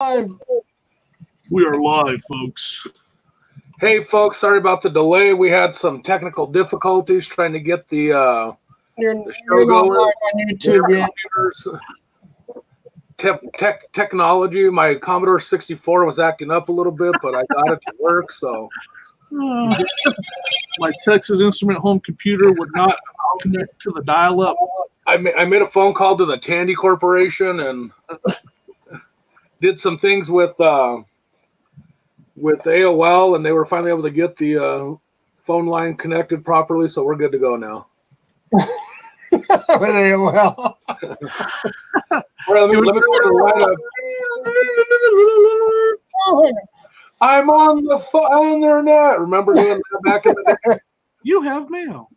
live. We are live, folks. Hey, folks, sorry about the delay. We had some technical difficulties trying to get the show going. On YouTube yet. Technology. My Commodore 64 was acting up a little bit, but I got it to work. So My Texas Instrument home computer would not connect to the dial-up. I made a phone call to the Tandy Corporation and did some things with AOL, and they were finally able to get the phone line connected properly, so we're good to go now. With AOL. All right, let me go to the lineup. I'm on the internet. Remember doing that back in the day? You have mail.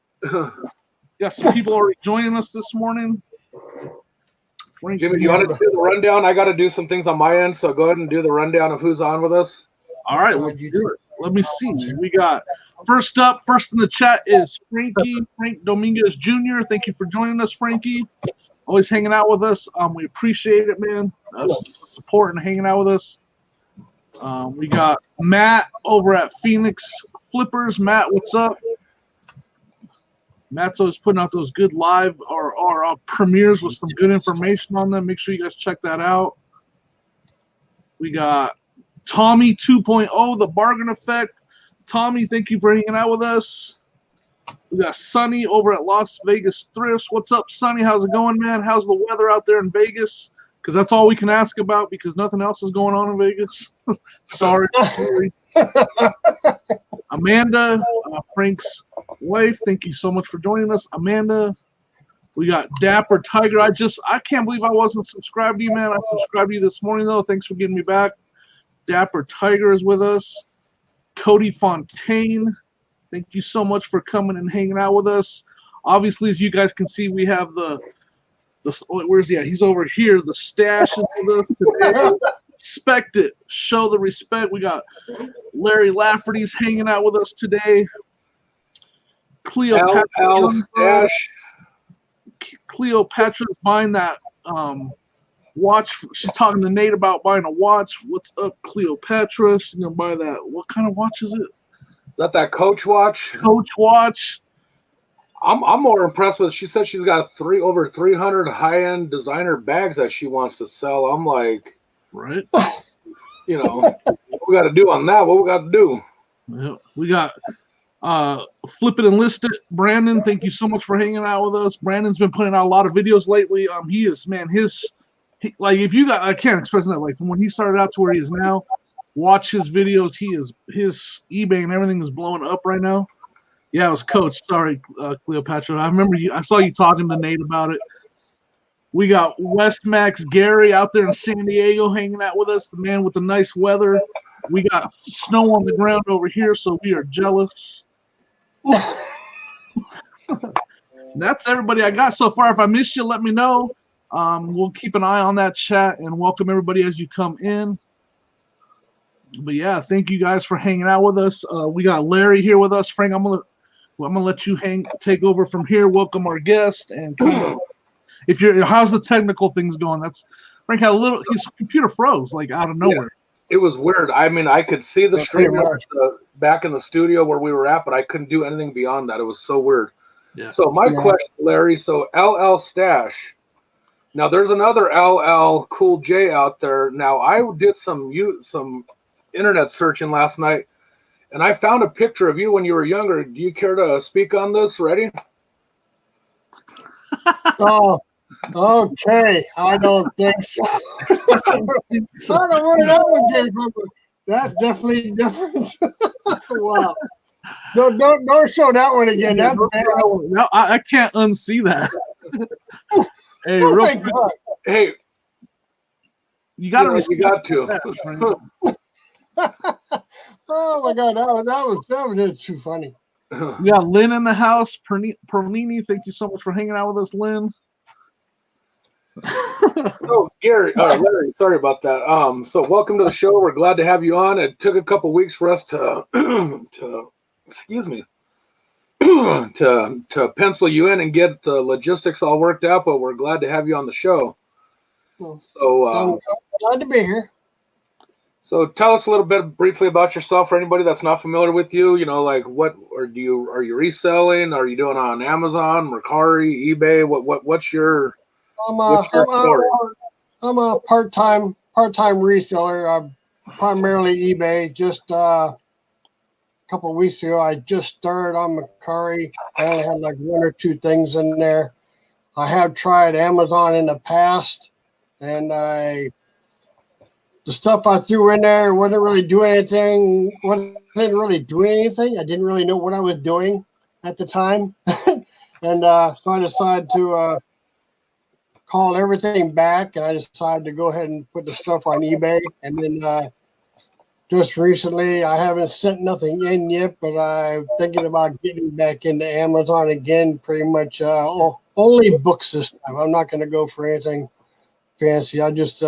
Got some people already joining us this morning. Jimmy, you want to do the rundown? I got to do some things on my end, so go ahead and do the rundown of who's on with us. All right, let's do it. Let me see. We got first in the chat is Frank Dominguez Jr. Thank you for joining us, Frankie. Always hanging out with us. We appreciate it, man. Support and hanging out with us. We got Matt over at Phoenix Flippers. Matt, what's up? Matt's always putting out those good live or premieres with some good information on them. Make sure you guys check that out. We got Tommy 2.0, the bargain effect. Tommy, thank you for hanging out with us. We got Sonny over at Las Vegas Thrifts. What's up, Sonny? How's it going, man? How's the weather out there in Vegas? Because that's all we can ask about because nothing else is going on in Vegas. Sorry. Amanda, Frank's wife, thank you so much for joining us. Amanda, we got Dapper Tiger. I can't believe I wasn't subscribed to you, man. I subscribed to you this morning, though. Thanks for getting me back. Dapper Tiger is with us. Cody Fontaine, thank you so much for coming and hanging out with us. Obviously, as you guys can see, we have where's he at? He's over here. The stash is with us today. Respect it. Show the respect. We got Larry Lafferty's hanging out with us today. Cleopatra's buying that watch. She's talking to Nate about buying a watch. What's up, Cleopatra? She's gonna buy that. What kind of watch is it? Is that Coach watch? Coach watch. I'm more impressed with. She said she's got over 300 high-end designer bags that she wants to sell. I'm like, right? You know, what we got to do on that? What we got to do? Yeah, we got Flip It and List It. Brandon, thank you so much for hanging out with us. Brandon's been putting out a lot of videos lately. He is, man, if you got, I can't express that, like from when he started out to where he is now, watch his videos. His eBay and everything is blowing up right now. Yeah, it was Coach. Sorry, Cleopatra. I remember I saw you talking to Nate about it. We got West Max Gary out there in San Diego hanging out with us, the man with the nice weather. We got snow on the ground over here, so we are jealous. That's everybody I got so far. If I missed you, let me know. We'll keep an eye on that chat and welcome everybody as you come in. But yeah, thank you guys for hanging out with us. We got Larry here with us. Frank, I'm gonna let you take over from here. Welcome our guest and kind of, how's the technical things going? Frank had his computer froze like out of nowhere. Yeah, it was weird. I mean, I could see the stream back in the studio where we were at, but I couldn't do anything beyond that. It was so weird. Yeah. So my question, Larry, so LL Stash. Now there's another LL Cool J out there. Now I did some internet searching last night, and I found a picture of you when you were younger. Do you care to speak on this? Ready? Oh, okay. I don't think so. I don't know where that one came from. That's definitely different. Wow. Don't show that one again. No, I can't unsee that. Hey, oh my God. Hey, you got to. Oh my God, that was just too funny. We got Lynn in the house. Perlini, thank you so much for hanging out with us, Lynn. So Larry, sorry about that. So welcome to the show. We're glad to have you on. It took a couple weeks for us to pencil you in and get the logistics all worked out, but we're glad to have you on the show. So glad to be here. So tell us a little bit briefly about yourself for anybody that's not familiar with you. You know, like are you reselling? Are you doing on Amazon, Mercari, eBay? What's your story? I'm a part-time reseller. I'm primarily eBay. Just a couple of weeks ago, I just started on Mercari. I only had like one or two things in there. I have tried Amazon in the past, and the stuff I threw in there wasn't really doing anything. I didn't really know what I was doing at the time. And so I decided to call everything back, and I decided to go ahead and put the stuff on eBay. And then just recently, I haven't sent nothing in yet, but I'm thinking about getting back into Amazon again, pretty much only books this time. I'm not going to go for anything fancy. I just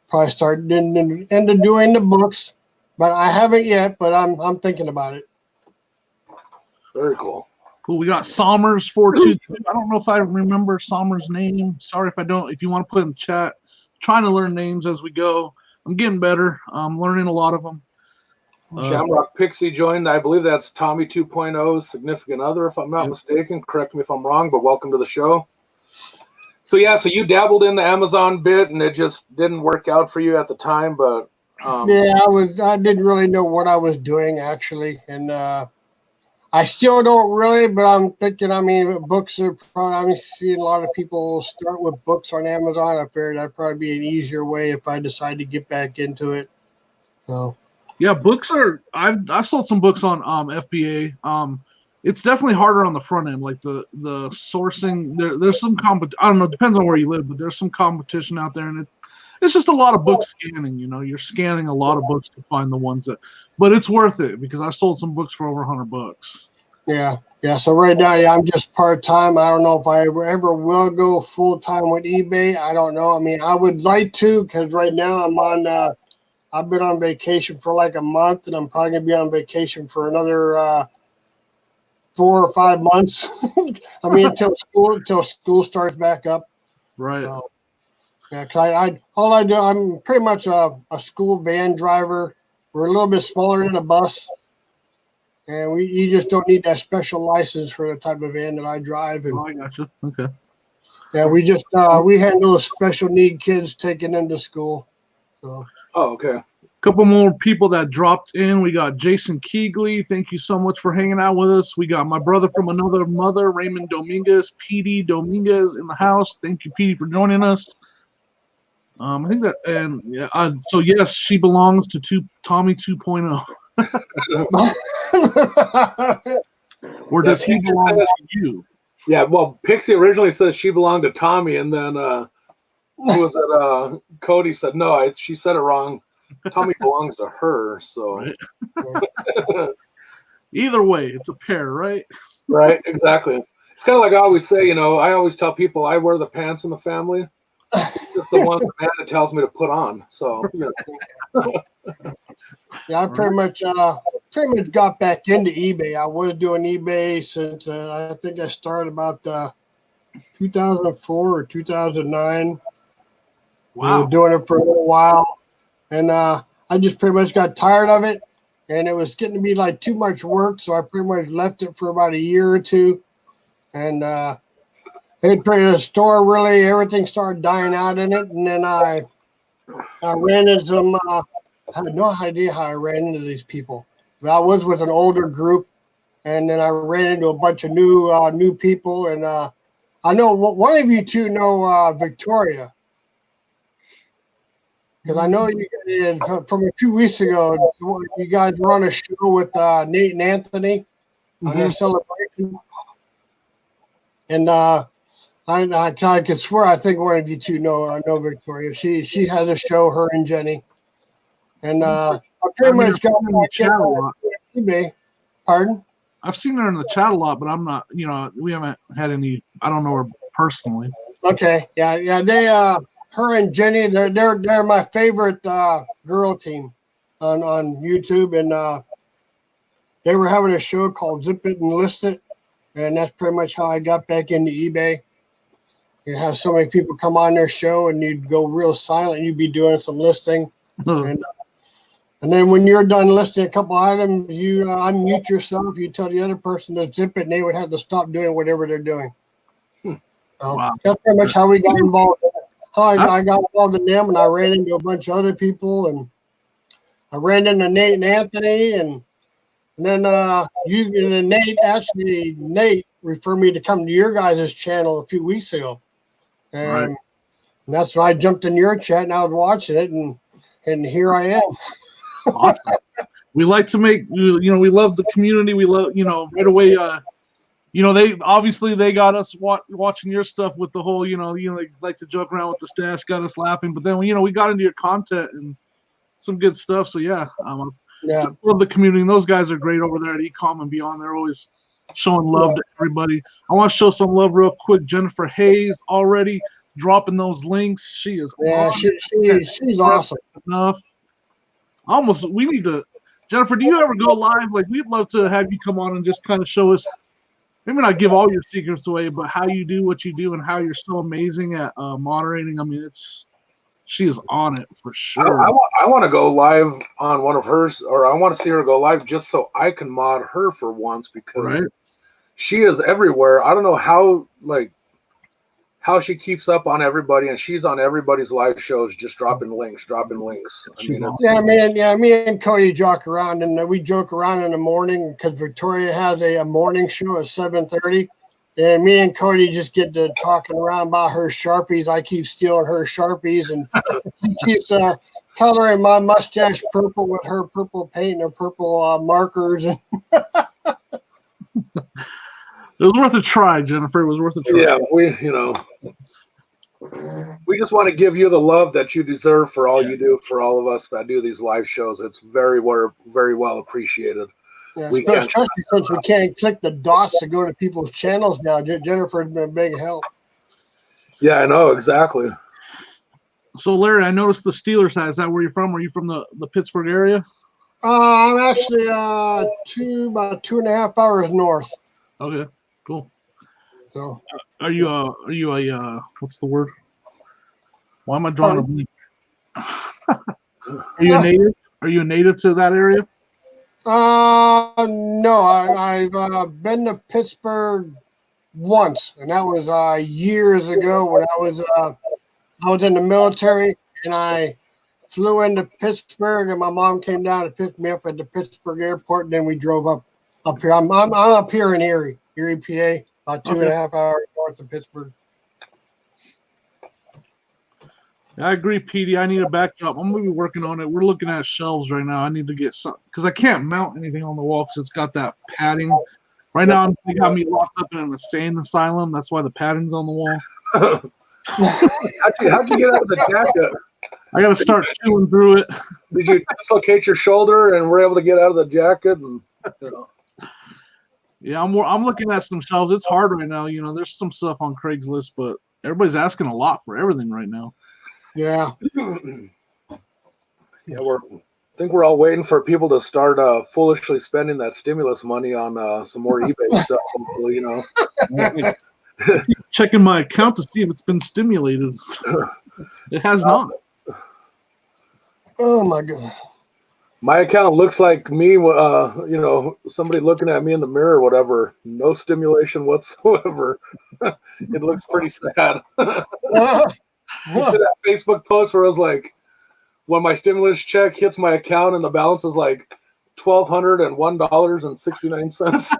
probably start into doing the books, but I haven't yet. But I'm thinking about it. Very cool. Cool. We got Somers 422. I don't know if I remember Somers' name. Sorry if I don't. If you want to put in the chat, trying to learn names as we go. I'm getting better. I'm learning a lot of them. Shamrock Pixie joined. I believe that's Tommy 2.0's significant other, if I'm not mistaken. Correct me if I'm wrong, but welcome to the show. So yeah, so you dabbled in the Amazon bit, and it just didn't work out for you at the time. But I didn't really know what I was doing actually, and I still don't really. But I'm thinking. I mean, books are probably. I'm seeing a lot of people start with books on Amazon. I figured that'd probably be an easier way if I decide to get back into it. So yeah, books are. I've sold some books on FBA. It's definitely harder on the front end, like the sourcing. There's some I don't know, depends on where you live, but there's some competition out there, and it's just a lot of book scanning. You know, you're scanning a lot of books to find the ones that, but it's worth it because I sold some books for over $100. Yeah. So right now, I'm just part time. I don't know if I ever will go full time with eBay. I don't know. I mean, I would like to because right now I've been on vacation for like a month, and I'm probably gonna be on vacation for another 4 or 5 months. I mean, until school starts back up. Right. Yeah, cause I do. I'm pretty much a school van driver. We're a little bit smaller than a bus, and you just don't need that special license for the type of van that I drive. And I gotcha. Okay. yeah, we just we handle the special need kids taking them to school. So. Oh, okay. Couple more people that dropped in. We got Jason Keegley. Thank you so much for hanging out with us. We got my brother from another mother, Raymond Dominguez, PD Dominguez in the house. Thank you, PD, for joining us. I think that, and yeah. So yes, she belongs to Tommy 2.0. Or does he belong to you? Yeah. Well, Pixie originally says she belonged to Tommy, and then who was it? Cody said no. She said it wrong. Tommy belongs to her, so right. Either way, it's a pair, right? Right, exactly. It's kind of like I always say, you know, I always tell people I wear the pants in the family. It's just the one man that tells me to put on. So, you know. Yeah, I pretty much got back into eBay. I was doing eBay since I think I started about 2004 or 2009. Wow. We were doing it for a little while. And I just pretty much got tired of it, and it was getting to be like too much work, so I pretty much left it for about a year or two. And the store really, everything started dying out in it. And then I ran into some, I had no idea how I ran into these people. But I was with an older group, and then I ran into a bunch of new people. And I know one of you two know Victoria. Because I know you from a few weeks ago, you guys were on a show with Nate and Anthony on their celebration. And I can swear I think one of you two know Victoria. She has a show, her and Jenny. And I pretty much got in the chat a lot. eBay. Pardon? I've seen her in the chat a lot, but I'm not. You know, we haven't had any. I don't know her personally. Okay, yeah. They her and Jenny, they're my favorite girl team on YouTube, and they were having a show called Zip It and List It, and that's pretty much how I got back into eBay. You have so many people come on their show, and you'd go real silent. You'd be doing some listing, and And then when you're done listing a couple items, you unmute yourself. You tell the other person to zip it, and they would have to stop doing whatever they're doing. Wow. That's pretty much how we got involved. How I got involved in them, and I ran into a bunch of other people, and I ran into Nate and Anthony, and then Nate referred me to come to your guys' channel a few weeks ago, and that's when I jumped in your chat, and I was watching it, and here I am. Awesome. We like to make, we love the community. We love, right away. They got us watching your stuff with the whole, like to joke around with the stash, got us laughing. But then, we got into your content and some good stuff. So yeah, love the community. And those guys are great over there at Ecom and beyond. They're always showing love to everybody. I want to show some love real quick. Jennifer Hayes already dropping those links. She is she's awesome enough. We need to, Jennifer, do you ever go live? Like, we'd love to have you come on and just kind of show us, maybe not give all your secrets away, but how you do what you do and how you're so amazing at moderating. I mean, she is on it for sure. I want to go live on one of hers, or I want to see her go live just so I can mod her for once, because she is everywhere. I don't know how she keeps up on everybody, and she's on everybody's live shows, just dropping links. Me and Cody joke around, and we joke around in the morning because Victoria has a morning show at 7:30, and me and Cody just get to talking around about her Sharpies. I keep stealing her Sharpies, and she keeps coloring my mustache purple with her purple paint and her purple markers. It was worth a try, Jennifer. It was worth a try. Yeah, we just want to give you the love that you deserve for all you do for all of us that do these live shows. It's very well appreciated. Yeah, especially since we can't click the dots to go to people's channels now. Jennifer's been a big help. Yeah, I know, exactly. So, Larry, I noticed the Steelers hat. Is that where you're from? Are you from the Pittsburgh area? I'm actually about 2.5 hours north. Okay, cool. So, are you a what's the word? Why am I drawing a blank? Are you a native? Are you a native to that area? No, I've been to Pittsburgh once, and that was years ago when I was in the military, and I flew into Pittsburgh, and my mom came down to pick me up at the Pittsburgh airport, and then we drove up here. I'm up here in Erie, PA, about 2.5 hours north of Pittsburgh. I agree, Petey. I need a backdrop. I'm going to be working on it. We're looking at shelves right now. I need to get some, because I can't mount anything on the wall because it's got that padding. Right now, they got me locked up in an insane asylum. That's why the padding's on the wall. How'd you get out of the jacket? I got to start chewing through it. Did you dislocate your shoulder and were able to get out of the jacket? And, Yeah, I'm looking at some shelves. It's hard right now. There's some stuff on Craigslist, but everybody's asking a lot for everything right now. Yeah. Yeah, I think we're all waiting for people to start foolishly spending that stimulus money on some more eBay stuff. Hopefully, Checking my account to see if it's been stimulated. It has not. Oh my goodness. My account looks like me, somebody looking at me in the mirror or whatever. No stimulation whatsoever. It looks pretty sad. You see that Facebook post where it was like, when my stimulus check hits my account and the balance is like $1,201.69.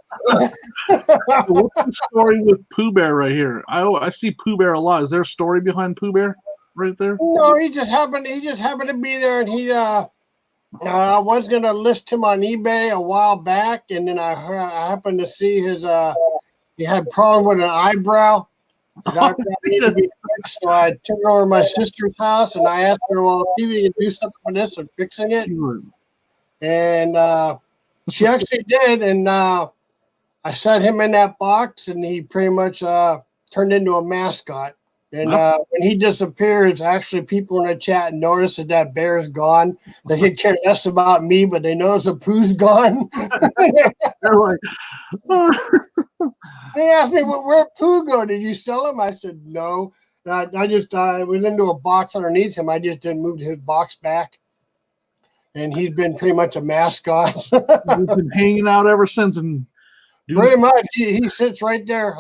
What's the story with Pooh Bear right here? I see Pooh Bear a lot. Is there a story behind Pooh Bear right there? No, he just happened to be there, and he I was gonna list him on eBay a while back, and then I happened to see his he had a problem with an eyebrow. His eyebrow needed to be fixed, so I took it over to my sister's house, and I asked her, well, if you can do something with this and fixing it. And she actually did, and I set him in that box, and he pretty much turned into a mascot. And when he disappears, actually people in the chat notice that bear's gone. They care less about me, but they notice the Pooh's gone. They're like, They asked me, where'd Pooh go? Did you sell him? I said, no. I was into a box underneath him. I just didn't move his box back. and he's been pretty much a mascot. He's been hanging out ever since, and pretty much he sits right there.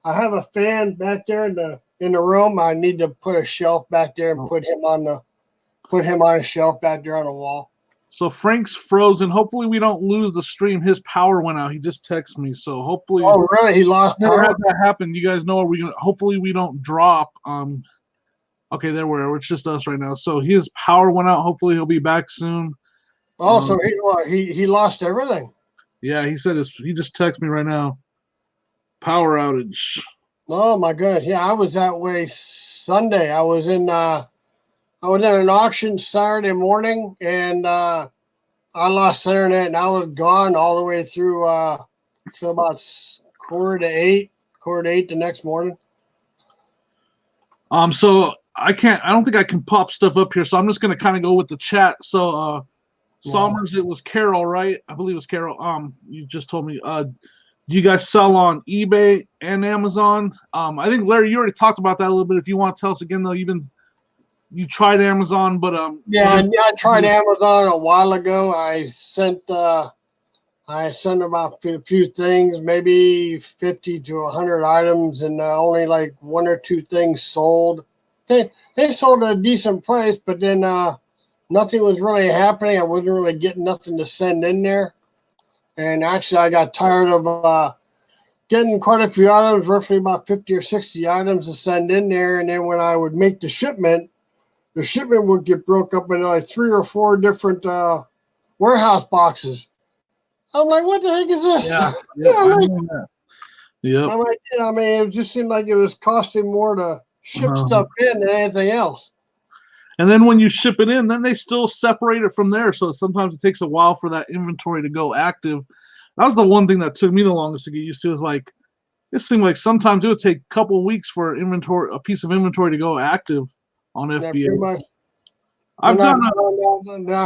I have a fan back there in the room. I need to put a shelf back there and put him on a shelf back there on the wall. So Frank's frozen. Hopefully we don't lose the stream. His power went out. He just texted me. So hopefully. Oh really? He lost power. Never had that happen. You guys know, are we gonna? Hopefully we don't drop. Okay, there we are. It's just us right now. So his power went out. Hopefully he'll be back soon. Oh, so he lost everything. Yeah, he said he just texted me right now. Power outage. Oh my goodness. Yeah, I was that way Sunday. I was in an auction Saturday morning, and I lost internet, and I was gone all the way through till about quarter to eight the next morning. So I don't think I can pop stuff up here, so I'm just gonna kind of go with the chat. So Somers, it was Carol, right? I believe it was Carol. You just told me. Do you guys sell on eBay and Amazon? I think Larry, you already talked about that a little bit. If you want to tell us again, though, you tried Amazon, but yeah, I tried Amazon a while ago. I sent about a few things, maybe 50 to 100 items, and only like one or two things sold. They sold at a decent price, but then nothing was really happening. I wasn't really getting nothing to send in there. And actually, I got tired of getting quite a few items, roughly about 50 or 60 items to send in there. And then when I would make the shipment would get broke up into like 3 or 4 different warehouse boxes. I'm like, what the heck is this? Yeah. I'm like, I mean, it just seemed like it was costing more to ship stuff in than anything else. And then when you ship it in, then they still separate it from there. So sometimes it takes a while for that inventory to go active. That was the one thing that took me the longest to get used to. Is like, it seemed like sometimes it would take a couple of weeks for a piece of inventory to go active on FBA. I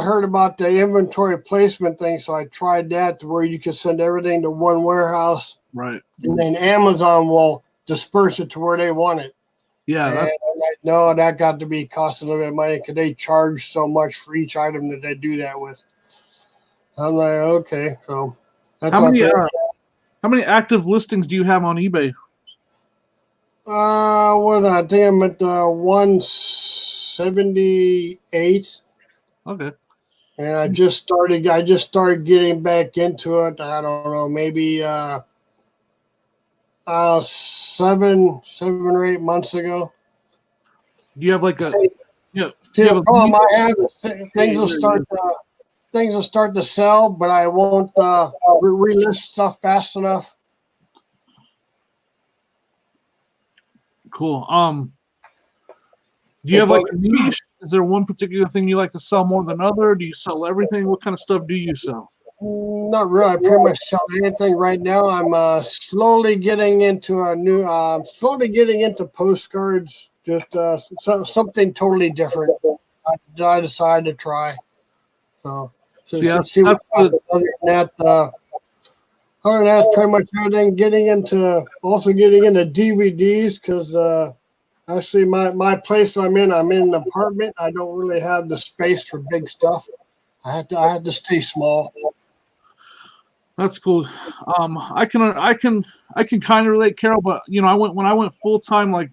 heard about the inventory placement thing, so I tried that to where you can send everything to one warehouse. Right. And then Amazon will disperse it to where they want it. Yeah. And I'm like, no, that got to be costing a little bit of money because they charge so much for each item that they do that with. I'm like, okay, so that's how many active listings do you have on eBay? I think I'm at 178. Okay. And I just started getting back into it. I don't know, maybe 7 or 8 months ago. Do you have like a the problem I have is things will start to sell, but I won't relist stuff fast enough. Cool. Do you have like a niche? Is there one particular thing you like to sell more than other? Do you sell everything? What kind of stuff do you sell? Not really. I pretty much sell anything right now. I'm slowly getting into postcards. Just something totally different. I decided to try. So see what happens. Other than that, pretty much everything. Getting into DVDs because actually my place I'm in an apartment. I don't really have the space for big stuff. I have to stay small. That's cool. I can kind of relate, Carol, but when I went full time, like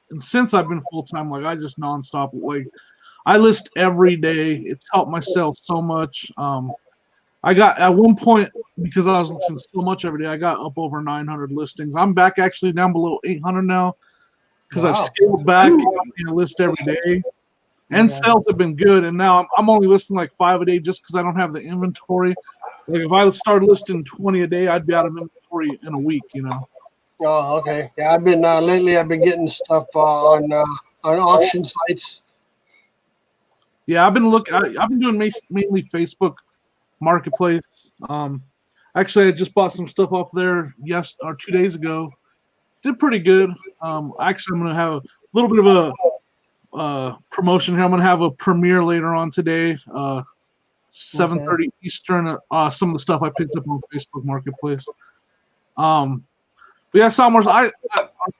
and since I've been full time, like I just nonstop, like I list every day. It's helped myself so much. I got at one point, because I was listing so much every day, I got up over 900 listings. I'm back actually down below 800 now because I've scaled back and list every day. And sales have been good, and now I'm only listing like 5 a day just because I don't have the inventory. Like if I started listing 20 a day, I'd be out of inventory in a week. Oh, okay. Yeah, I've been lately. I've been getting stuff on auction sites. Yeah, I've been doing mainly Facebook Marketplace. Actually, I just bought some stuff off there 2 days ago. Did pretty good. Actually, I'm gonna have a little bit of a promotion here. I'm gonna have a premiere later on today. 7:30 Eastern. Some of the stuff I picked up on Facebook Marketplace. But yeah, Somers,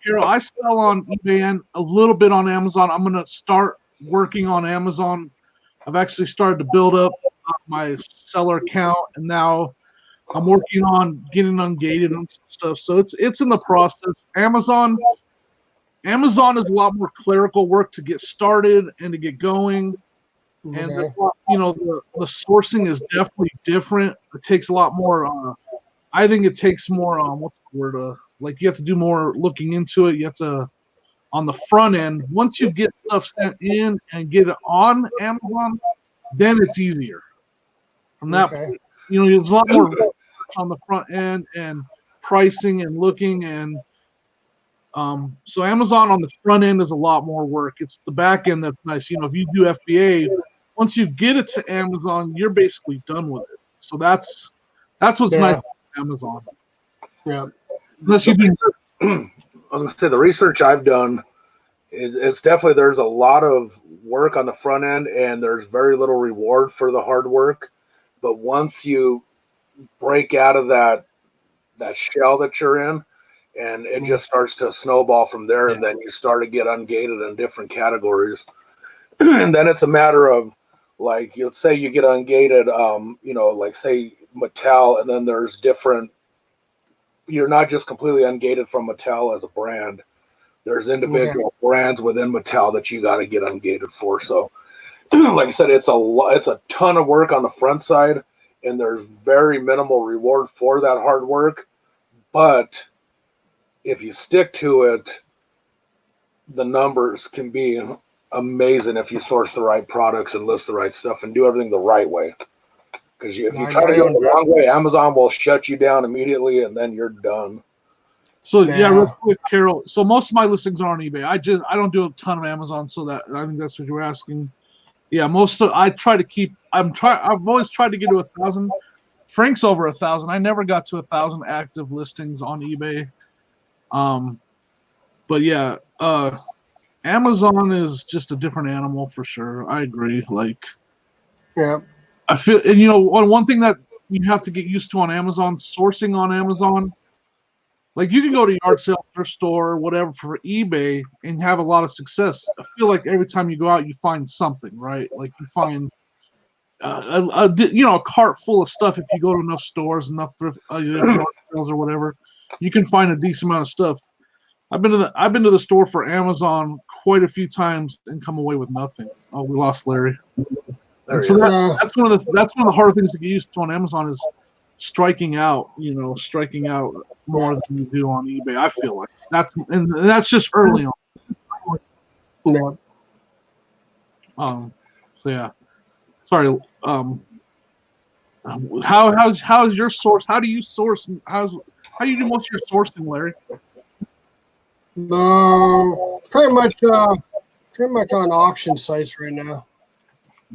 Carol, I sell on eBay and a little bit on Amazon. I'm gonna start working on Amazon I've actually started to build up my seller count, and now I'm working on getting ungated and stuff. So it's in the process. Amazon is a lot more clerical work to get started and to get going. And the sourcing is definitely different. It takes a lot more. I think it takes more. What's the word? Like you have to do more looking into it. You have to on the front end. Once you get stuff sent in and get it on Amazon, then it's easier. From that point, there's a lot more research on the front end and pricing and looking and. So Amazon on the front end is a lot more work. It's the back end that's nice. If you do FBA, once you get it to Amazon, you're basically done with it. So that's what's nice about Amazon. Yeah. Unless you do. I was gonna say the research I've done, it's definitely there's a lot of work on the front end, and there's very little reward for the hard work. But once you break out of that shell that you're in, and it just starts to snowball from there, and then you start to get ungated in different categories. And then it's a matter of, like, let's say you get ungated, like say Mattel, and then there's different, you're not just completely ungated from Mattel as a brand. There's individual brands within Mattel that you got to get ungated for. So, like I said, it's a ton of work on the front side, and there's very minimal reward for that hard work. But if you stick to it, the numbers can be amazing if you source the right products and list the right stuff and do everything the right way. Because if you try to go the wrong way, Amazon will shut you down immediately, and then you're done. So real quick, Carol. So most of my listings are on eBay. I don't do a ton of Amazon, so that I think that's what you were asking. Yeah, I try to keep. I've always tried to get to 1,000. Frank's over 1,000. I never got to 1,000 active listings on eBay. But yeah, Amazon is just a different animal for sure. I agree. Like, I feel, and one thing that you have to get used to on Amazon, sourcing on Amazon, like you can go to yard sale, thrift store, or whatever for eBay and have a lot of success. I feel like every time you go out, you find something, right? Like you find, a cart full of stuff. If you go to enough stores, enough thrift yard sales or whatever, you can find a decent amount of stuff. I've been to the store for Amazon quite a few times and come away with nothing. Oh, we lost Larry. And so that's one of the harder things to get used to on Amazon is striking out more than you do on eBay. I feel like that's just early on. Yeah. So yeah. Sorry. How's your source? How do you source? How do you do most of your sourcing, Larry? Pretty much on auction sites right now.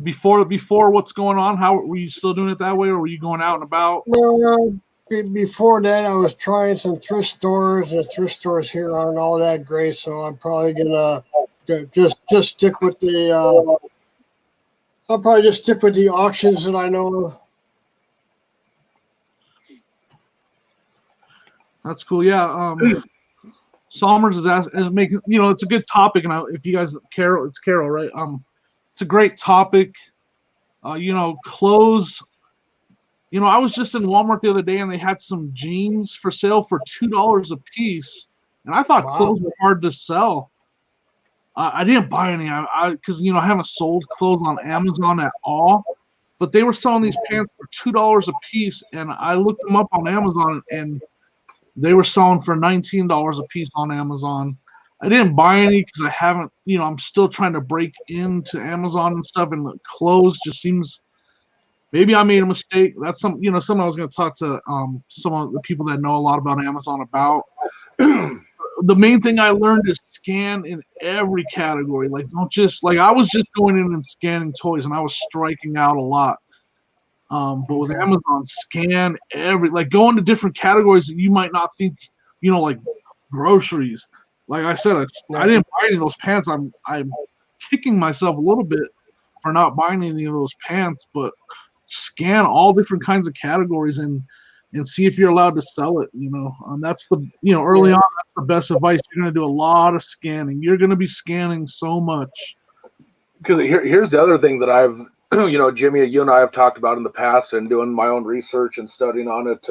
Before what's going on, how were you still doing it that way, or were you going out and about? No, before that, I was trying some thrift stores. The thrift stores here aren't all that great, so I'm probably gonna just stick with the. I'll probably just stick with the auctions that I know of. That's cool. Yeah. Somers is making. It's a good topic, and if you guys, Carol, right? It's a great topic. Clothes. I was just in Walmart the other day, and they had some jeans for sale for $2 a piece, and I thought clothes were hard to sell. I didn't buy any, because I haven't sold clothes on Amazon at all. But they were selling these pants for $2 a piece, and I looked them up on Amazon, and they were selling for $19 a piece on Amazon. I didn't buy any because I haven't, I'm still trying to break into Amazon and stuff, and the clothes just seems. Maybe I made a mistake. That's something I was going to talk to some of the people that know a lot about Amazon about. The main thing I learned is scan in every category. Like, don't just I was just going in and scanning toys, and I was striking out a lot. But with Amazon, scan go into different categories that you might not think, like groceries. Like I said, I didn't buy any of those pants. I'm kicking myself a little bit for not buying any of those pants, but scan all different kinds of categories and see if you're allowed to sell it. That's the early on. That's the best advice. You're going to do a lot of scanning. You're going to be scanning so much. Because here's the other thing that you know, Jimmy, you and I have talked about in the past, and doing my own research and studying on it,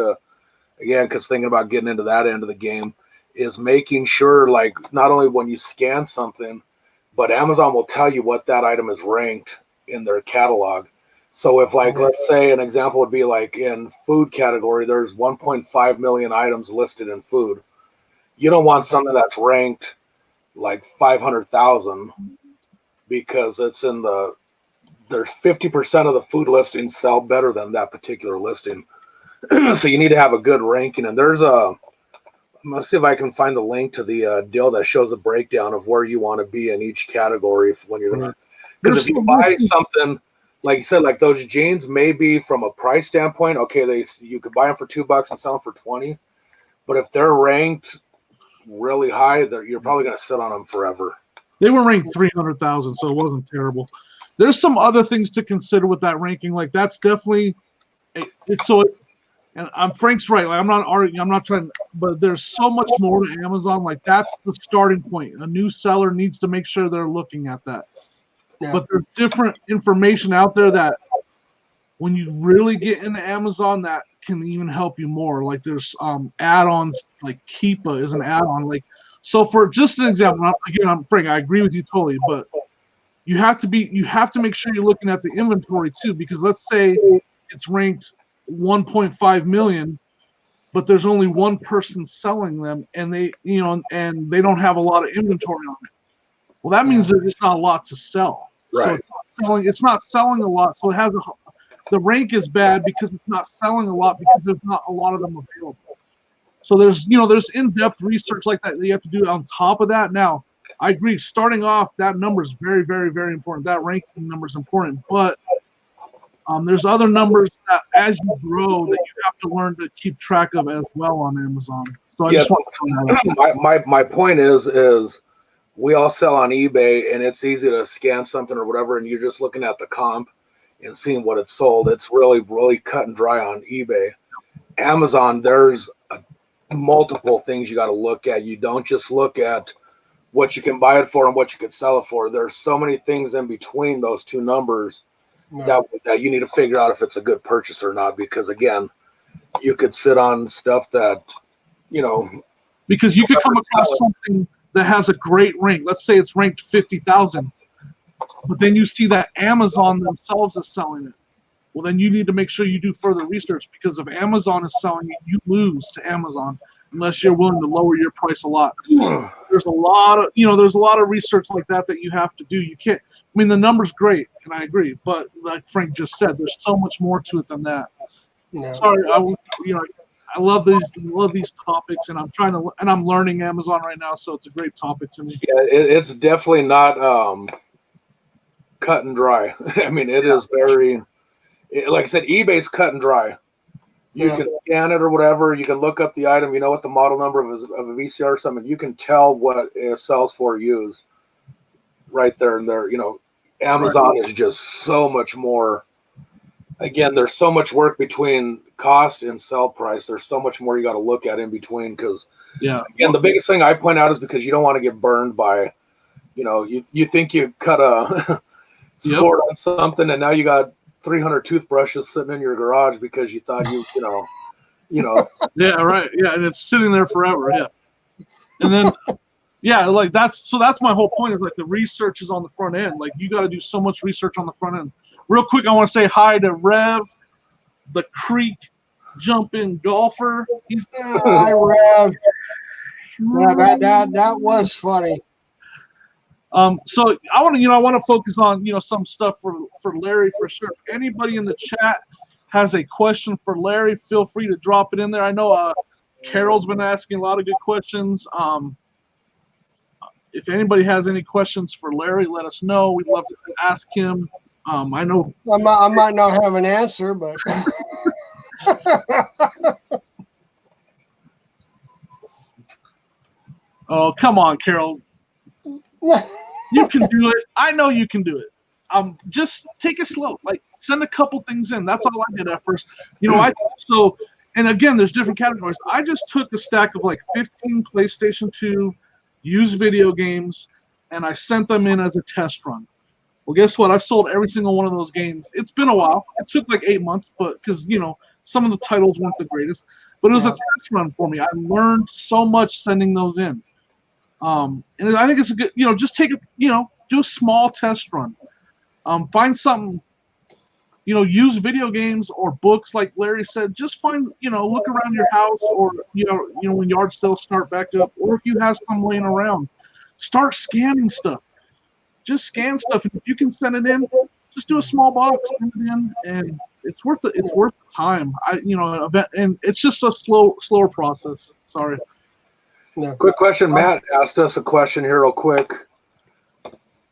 again, because thinking about getting into that end of the game is making sure, like, not only when you scan something, but Amazon will tell you what that item is ranked in their catalog. So if, like, let's say an example would be like in food category, there's 1.5 million items listed in food. You don't want something that's ranked like 500,000 because it's in there's 50% of the food listings sell better than that particular listing. So you need to have a good ranking. And let's see if I can find the link to the deal that shows the breakdown of where you want to be in each category when you're going to. Because if you buy something, like you said, like those jeans, maybe from a price standpoint, okay, you could buy them for $2 and sell them for 20. But if they're ranked really high, you're probably going to sit on them forever. They were ranked 300,000, so it wasn't terrible. There's some other things to consider with that ranking. Like that's definitely and Frank's right. Like I'm not arguing. I'm not trying. But there's so much more to Amazon. Like that's the starting point. A new seller needs to make sure they're looking at that. Yeah. But there's different information out there that when you really get into Amazon, that can even help you more. Like there's add-ons. Like Keepa is an add-on. Like so for just an example. I'm Frank. I agree with you totally. But you have to make sure you're looking at the inventory too, because let's say it's ranked 1.5 million, but there's only one person selling them, and they don't have a lot of inventory on it. Well, that means there's just not a lot to sell. Right. So it's not selling a lot. So the rank is bad because it's not selling a lot because there's not a lot of them available. So there's in-depth research like that you have to do on top of that. Now, I agree. Starting off, that number is very, very, very important. That ranking number is important, but there's other numbers that, as you grow, that you have to learn to keep track of as well on Amazon. So I just want to my point is we all sell on eBay, and it's easy to scan something or whatever, and you're just looking at the comp and seeing what it's sold. It's really, really cut and dry on eBay. Amazon, there's multiple things you got to look at. You don't just look at what you can buy it for and what you can sell it for. There's so many things in between those two numbers that you need to figure out if it's a good purchase or not. Because again, you could sit on stuff that, because you could come across something that has a great rank. Let's say it's ranked 50,000, but then you see that Amazon themselves is selling it. Well, then you need to make sure you do further research, because if Amazon is selling it, you lose to Amazon unless you're willing to lower your price a lot. There's a lot of research like that you have to do. You can't. I mean, the number's great, and I agree, but like Frank just said, there's so much more to it than that. Yeah. Sorry, I love these topics, and I'm learning Amazon right now, so it's a great topic to me. Yeah, it's definitely not cut and dry. I mean, it is very, like I said, eBay's cut and dry. You can scan it or whatever. You can look up the item. You know what the model number of a VCR or something. You can tell what it sells for used right there and there. Amazon is just so much more. Again, there's so much work between cost and sell price. There's so much more you got to look at in between, because again, the biggest thing I point out is because you don't want to get burned by, you think you cut a score on something, and now you got 300 toothbrushes sitting in your garage because you thought yeah, right. Yeah, and it's sitting there forever. Yeah. And then like that's my whole point, is like the research is on the front end. Like you got to do so much research on the front end. Real quick, I want to say hi to Rev, the Creek jumping golfer. Hi, Rev. Yeah, that was funny. So I want to focus on some stuff for Larry for sure. If anybody in the chat has a question for Larry, feel free to drop it in there. I know Carol's been asking a lot of good questions. If anybody has any questions for Larry, let us know. We'd love to ask him. I know I might not have an answer, but oh, come on, Carol. You can do it. I know you can do it. Just take it slow. Like send a couple things in. That's all I did at first. And again, there's different categories. I just took a stack of like 15 PlayStation 2 used video games, and I sent them in as a test run. Well, guess what? I've sold every single one of those games. It's been a while. It took like 8 months, but because some of the titles weren't the greatest, but it was a test run for me. I learned so much sending those in. And I think it's a good, just take it, do a small test run. Find something, use video games or books, like Larry said. Just find, look around your house, or when yard sales start back up, or if you have some laying around, start scanning stuff. Just scan stuff, and if you can send it in, just do a small box, send it in, and it's worth it. It's worth the time. And it's just a slower process. Sorry. Yeah. Quick question. Matt asked us a question here real quick.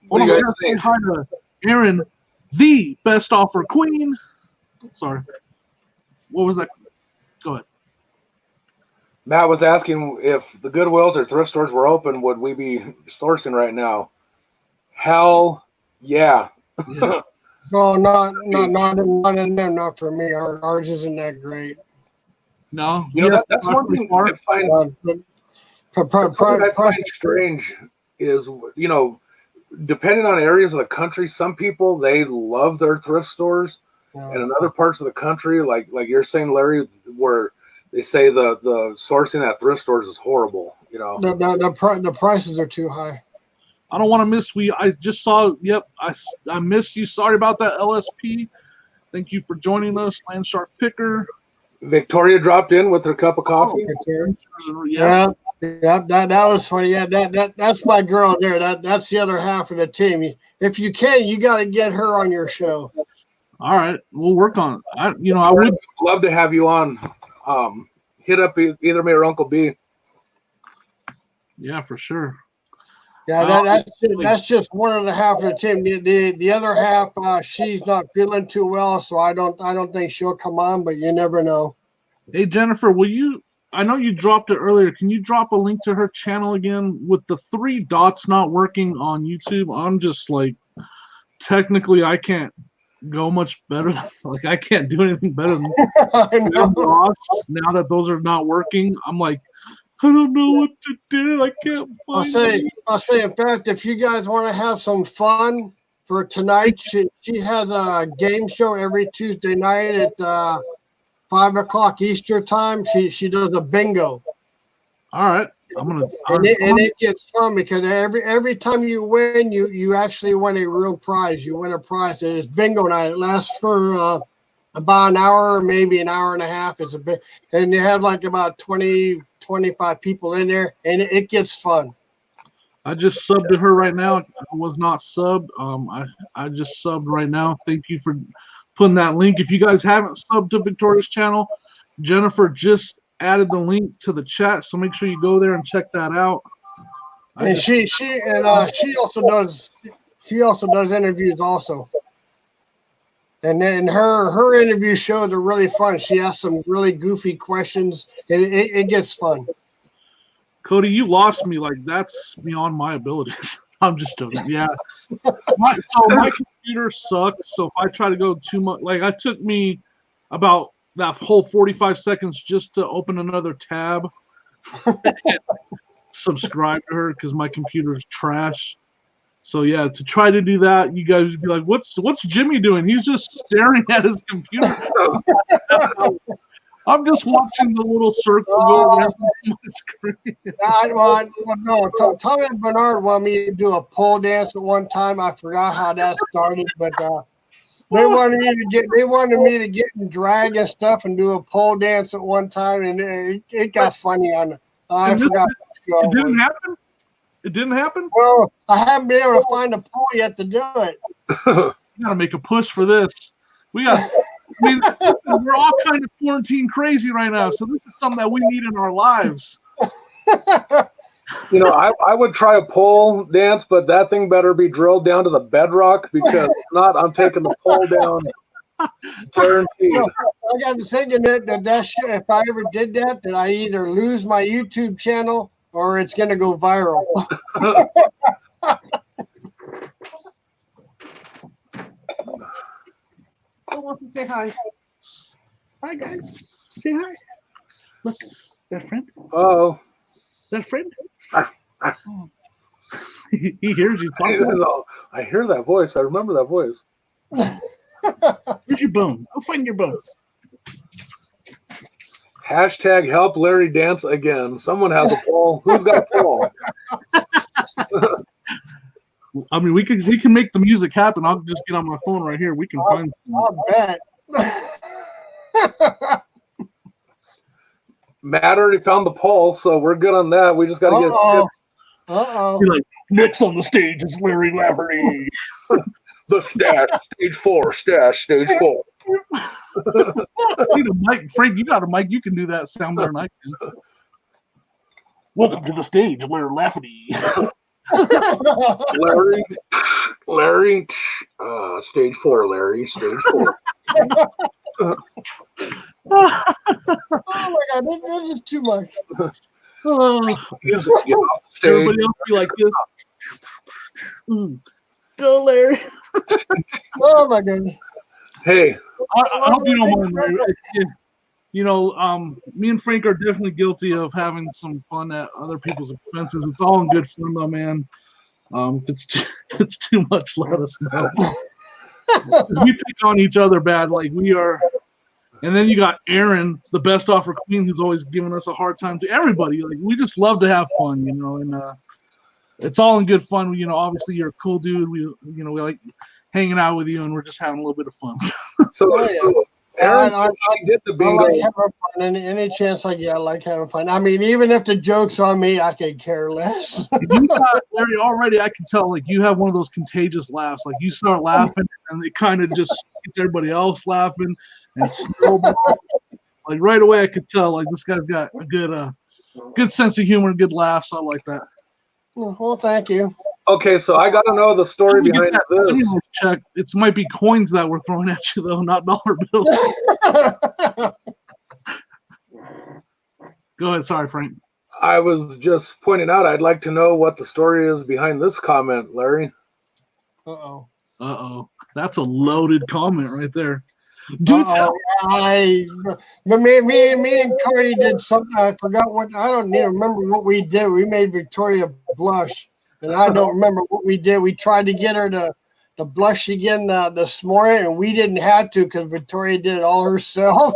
What do you guys think? Hi to Aaron, the best offer queen. Sorry. What was that? Go ahead. Matt was asking if the Goodwills or thrift stores were open, would we be sourcing right now? Hell yeah. No, not in them, not for me. Ours isn't that great. No. That's one thing I find. I find strange is, depending on areas of the country, some people, they love their thrift stores, and in other parts of the country, like you're saying, Larry, where they say the sourcing at thrift stores is horrible. The prices are too high. I don't want to miss. I just saw. Yep, I missed you. Sorry about that, LSP. Thank you for joining us, Landshark Picker. Victoria dropped in with her cup of coffee. Yeah, that was funny. Yeah, that's my girl there. That's the other half of the team. If you can, you got to get her on your show. All right, we'll work on it. I would love to have you on. Hit up either me or Uncle B. Yeah, for sure. Yeah, that's just one of the half of the team. The other half, she's not feeling too well, so I don't think she'll come on. But you never know. Hey Jennifer, will you? I know you dropped it earlier. Can you drop a link to her channel again with the 3 dots not working on YouTube? I'm just like, technically, I can't go much better. I can't do anything better than dots. Now that those are not working, I'm like, I don't know what to do. I can't find I'll say, in fact, if you guys want to have some fun for tonight, she has a game show every Tuesday night at 5 o'clock Eastern time. She does a bingo. All right. It gets fun because every time you win, you actually win a real prize. You win a prize. It's bingo night. It lasts for about an hour, maybe an hour and a half. It's a bit, and you have like about 20, 25 people in there, and it gets fun. I just subbed to her right now. I was not subbed. I just subbed right now. Thank you for putting that link. If you guys haven't subbed to Victoria's channel, Jennifer just added the link to the chat, so make sure you go there and check that out. And she also does interviews also. And then her interview shows are really fun. She asks some really goofy questions, and it gets fun. Cody, you lost me. Like, that's beyond my abilities. I'm just joking. Yeah. My computer sucks. So if I try to go too much, like, it took me about that whole 45 seconds just to open another tab and subscribe to her because my computer's trash. So yeah, to try to do that, you guys would be like, "What's Jimmy doing? He's just staring at his computer." I'm just watching the little circle go around my screen. No, Tommy and Bernard wanted me to do a pole dance at one time. I forgot how that started, but they wanted me to get in drag and stuff and do a pole dance at one time, and it got funny on it. I forgot. It didn't happen. It didn't happen? Well, I haven't been able to find a pole yet to do it. You gotta make a push for this. We're all kind of quarantine crazy right now, so this is something that we need in our lives. I would try a pole dance, but that thing better be drilled down to the bedrock, because if not, I'm taking the pole down. Guaranteed. I got to thinking that shit, if I ever did that, then I either lose my YouTube channel or it's going to go viral. I want to say hi. Hi, guys. Say hi. Look, is that a friend? Oh. Is that a friend? He hears you talking. I hear that voice. I remember that voice. Where's your bone? I'll find your bone. Hashtag help Larry dance again. Someone has a poll. Who's got a poll? I mean, we can make the music happen. I'll just get on my phone right here. We can find. I'll bet. Matt already found the poll, so we're good on that. We just got to get. Uh-oh. Like, next on the stage is Larry Lafferty. The stash, stage 4. Stash, stage 4. Need a mic, Frank. You got a mic. You can do that sound better than I can. Welcome to the stage, Larry Lafferty. Larry, stage 4, Larry, stage 4. Oh my God, this is too much. Everybody else be like this. Go, Larry. Oh my goodness. Hey, I hope you don't mind, Larry. You know, me and Frank are definitely guilty of having some fun at other people's expenses. It's all in good fun, though, man. If it's too much, let us know. We pick on each other bad, like we are. And then you got Aaron, the best offer queen, who's always giving us a hard time. To everybody, like we just love to have fun, you know. And it's all in good fun. You know, obviously you're a cool dude. We like hanging out with you, and we're just having a little bit of fun. So Aaron, I did the bingo. I like having fun. Any chance I get, I like having fun. I mean, even if the joke's on me, I could care less. You got, Larry, already I can tell, like, you have one of those contagious laughs. Like, you start laughing, and it kind of just gets everybody else laughing, and snowballs. Like, right away I could tell, like, this guy's got a good sense of humor and good laughs. I like that. Well, thank you. Okay, so I got to know the story behind this. Check. It might be coins that we're throwing at you, though, not dollar bills. Go ahead. Sorry, Frank. I was just pointing out, I'd like to know what the story is behind this comment, Larry. Uh-oh. That's a loaded comment right there. Do tell. Me and Cody did something. I forgot what. I don't even remember what we did. We made Victoria blush, and I don't remember what we did. We tried to get her to blush again this morning, and we didn't have to because Victoria did it all herself.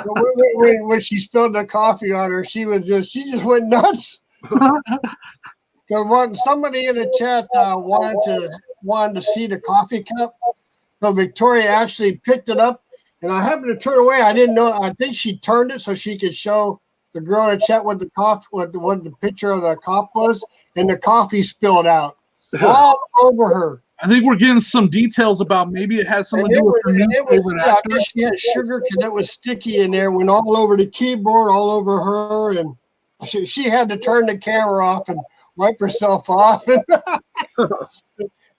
when she spilled the coffee on her, she just went nuts. Because somebody in the chat wanted to see the coffee cup. So Victoria actually picked it up, and I happened to turn away. I didn't know. I think she turned it so she could show the girl in the chat what the picture of the cup was, and the coffee spilled out all over her. I think we're getting some details about maybe it had something to do with her new favorite actor. I guess she had sugar because it was sticky in there. Went all over the keyboard, all over her, and she had to turn the camera off and wipe herself off.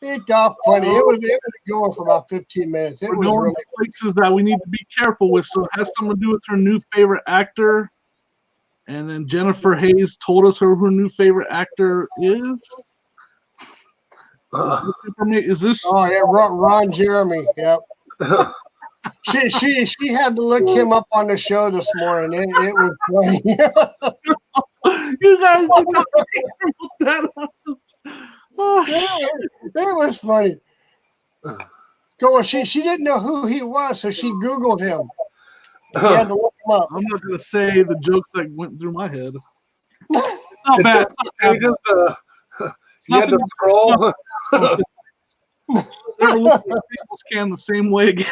It got funny. It was going for about 15 minutes. It was really places that we need to be careful with. So it has something to do with her new favorite actor. And then Jennifer Hayes told us who her new favorite actor is. Is this? Oh yeah, Ron Jeremy. Yep. She had to look him up on the show this morning. It was funny. You guys did not look that up. Oh, it was funny. She didn't know who he was, so she Googled him. She had to look him up. I'm not going to say the jokes that went through my head. Not bad. You had to scroll. Never look at the people's can the same way again.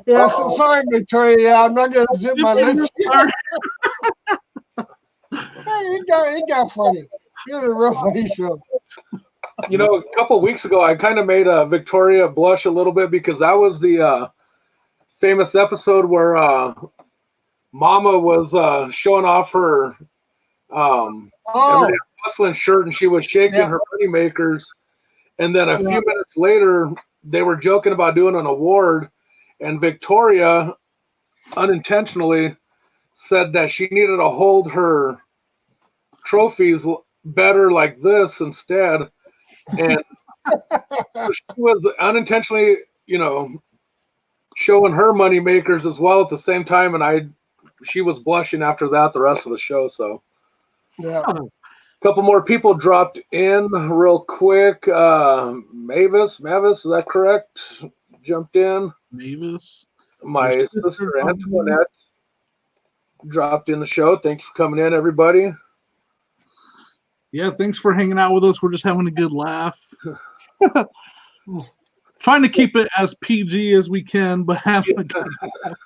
Yeah, so sorry, Victoria. Yeah, I'm not going to zip my lips. It got funny. It was a real funny show. You know, a couple of weeks ago, I kind of made Victoria blush a little bit because that was the famous episode where Mama was showing off her hustling shirt, and she was shaking her money makers. And then a few minutes later, they were joking about doing an award, and Victoria unintentionally said that she needed to hold her trophies better like this instead. And she was unintentionally, showing her money makers as well at the same time. And I she was blushing after that the rest of the show. So Yeah. a couple more people dropped in real quick. Mavis, is that correct? Jumped in. Mavis. My sister Antoinette dropped in the show. Thank you for coming in, everybody. Yeah, thanks for hanging out with us. We're just having a good laugh. Trying to keep it as PG as we can, but having a good laugh.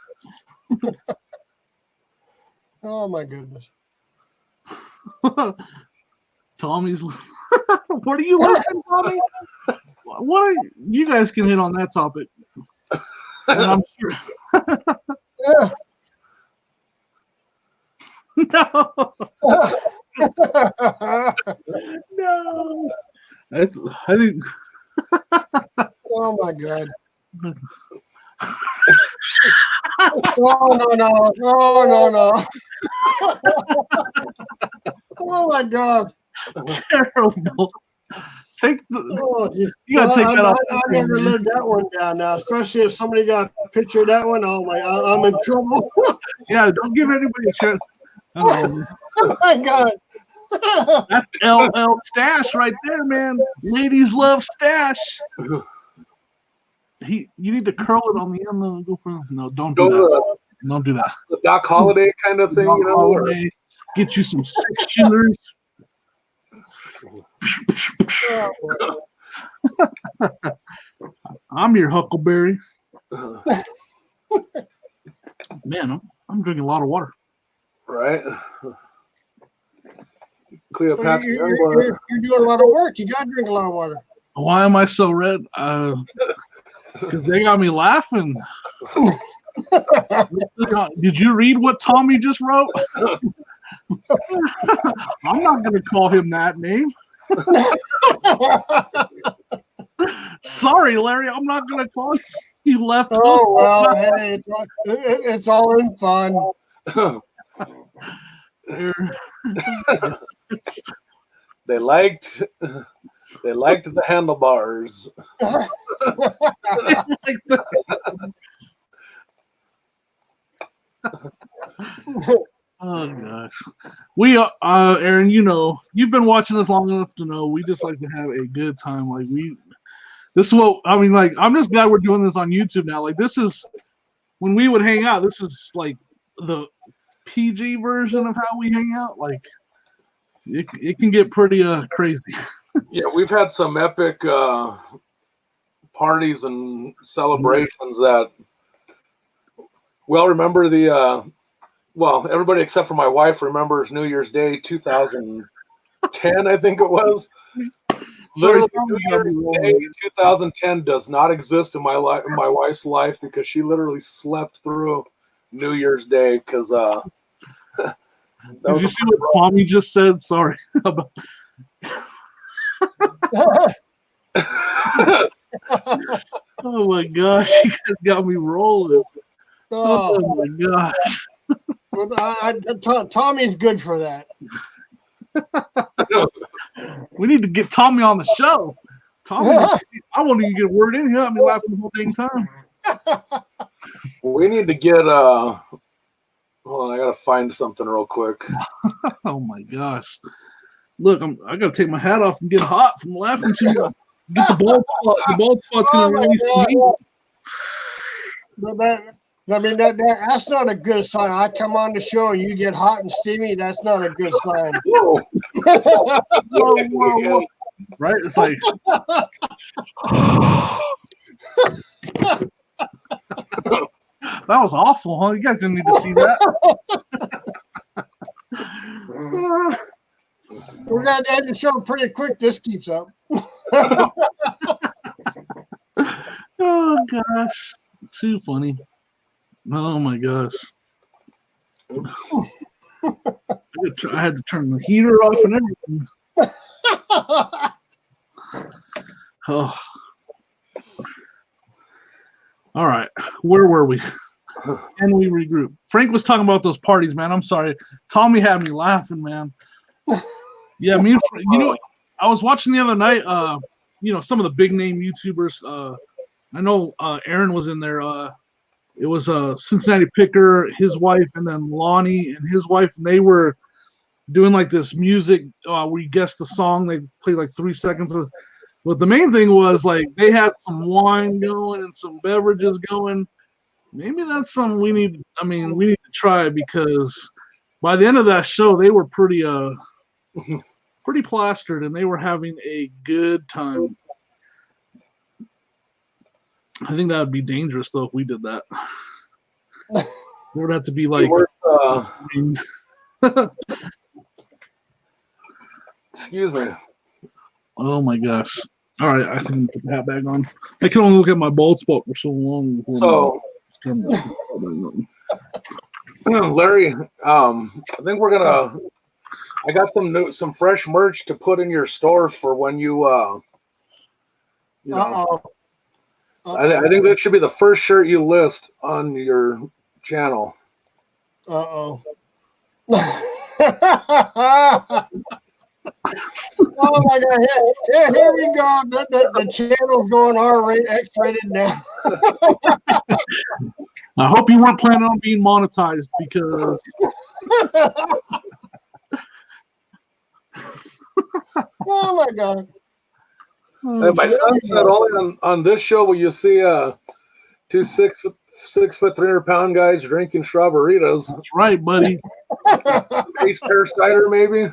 Oh my goodness. Tommy's. What are you listening, Tommy? What are you guys can hit on that topic? And I'm sure. Yeah. No. No. I think. Oh my God. Oh no. Oh my God. Terrible. Take the. Oh, You gotta take that off. I never lived that one down now, especially if somebody got a picture of that one. Oh my, I'm in trouble. Yeah, don't give anybody a chance. Oh my God. That's LL Stash right there, man. Ladies love Stash. You need to curl it on the end though. Go for no, don't do that. Don't do that. The Doc Holliday kind of thing, you know. Holiday, get you some 6 shooters. I'm your Huckleberry. Man, I'm drinking a lot of water. Right. Cleopatra. You're doing a lot of work. You got to drink a lot of water. Why am I so red? Because they got me laughing. Did you read what Tommy just wrote? I'm not going to call him that name. Sorry, Larry. I'm not going to call you. He left. Oh, well, hey, it's all in fun. They liked the handlebars. Oh gosh, we Aaron, you know, you've been watching us long enough to know we just like to have a good time. Like this is what I mean. Like I'm just glad we're doing this on YouTube now. Like this is when we would hang out. This is like the PG version of how we hang out. Like it can get pretty crazy. Yeah, we've had some epic parties and celebrations that. Well, remember well, everybody except for my wife remembers New Year's Day 2010, I think it was. Literally, New Year's Day 2010 does not exist in my life, in my wife's life, because she literally slept through New Year's Day. Because did you see what Tommy just said? Sorry. Oh my gosh, you guys got me rolling. Oh my gosh. Tommy's good for that. We need to get Tommy on the show. Tommy, I won't even get a word in here. I'll be laughing the whole dang time. We need to get hold on, I gotta find something real quick. Oh my gosh. Look, I gotta take my hat off and get hot from laughing to you. Get the bald spot. The bald spot's gonna release me. That's not a good sign. I come on the show and you get hot and steamy. That's not a good sign. Whoa. Whoa. Right? It's like that was awful, huh? You guys didn't need to see that. We're gonna end the show pretty quick. This keeps up. Oh gosh. Too funny. Oh my gosh. I had to turn the heater off and everything. Oh. All right. Where were we? And we regroup. Frank was talking about those parties, man. I'm sorry. Tommy had me laughing, man. Yeah, me and Frank, you know, I was watching the other night, you know, some of the big name YouTubers. I know Aaron was in there. It was a Cincinnati Picker, his wife, and then Lonnie and his wife, and they were doing like this music where you guess the song. They played like 3 seconds of. But the main thing was like they had some wine going and some beverages going. Maybe that's something we need. I mean, we need to try because by the end of that show, they were pretty plastered and they were having a good time. I think that would be dangerous though if we did that. There would have to be like. Excuse me. Oh my gosh. All right, I can put the hat back on. I can only look at my bald spot for so long. So, Larry, I think we're gonna. I got some fresh merch to put in your store for when you. I think that should be the first shirt you list on your channel. Oh my God! Here we go. The channel's going R-rated, X-rated now. I hope you weren't planning on being monetized because. Oh my God! And my son said only on this show will you see 2 6 foot 300-pound guys drinking strawberritas. That's right, buddy. Ace pear cider, maybe.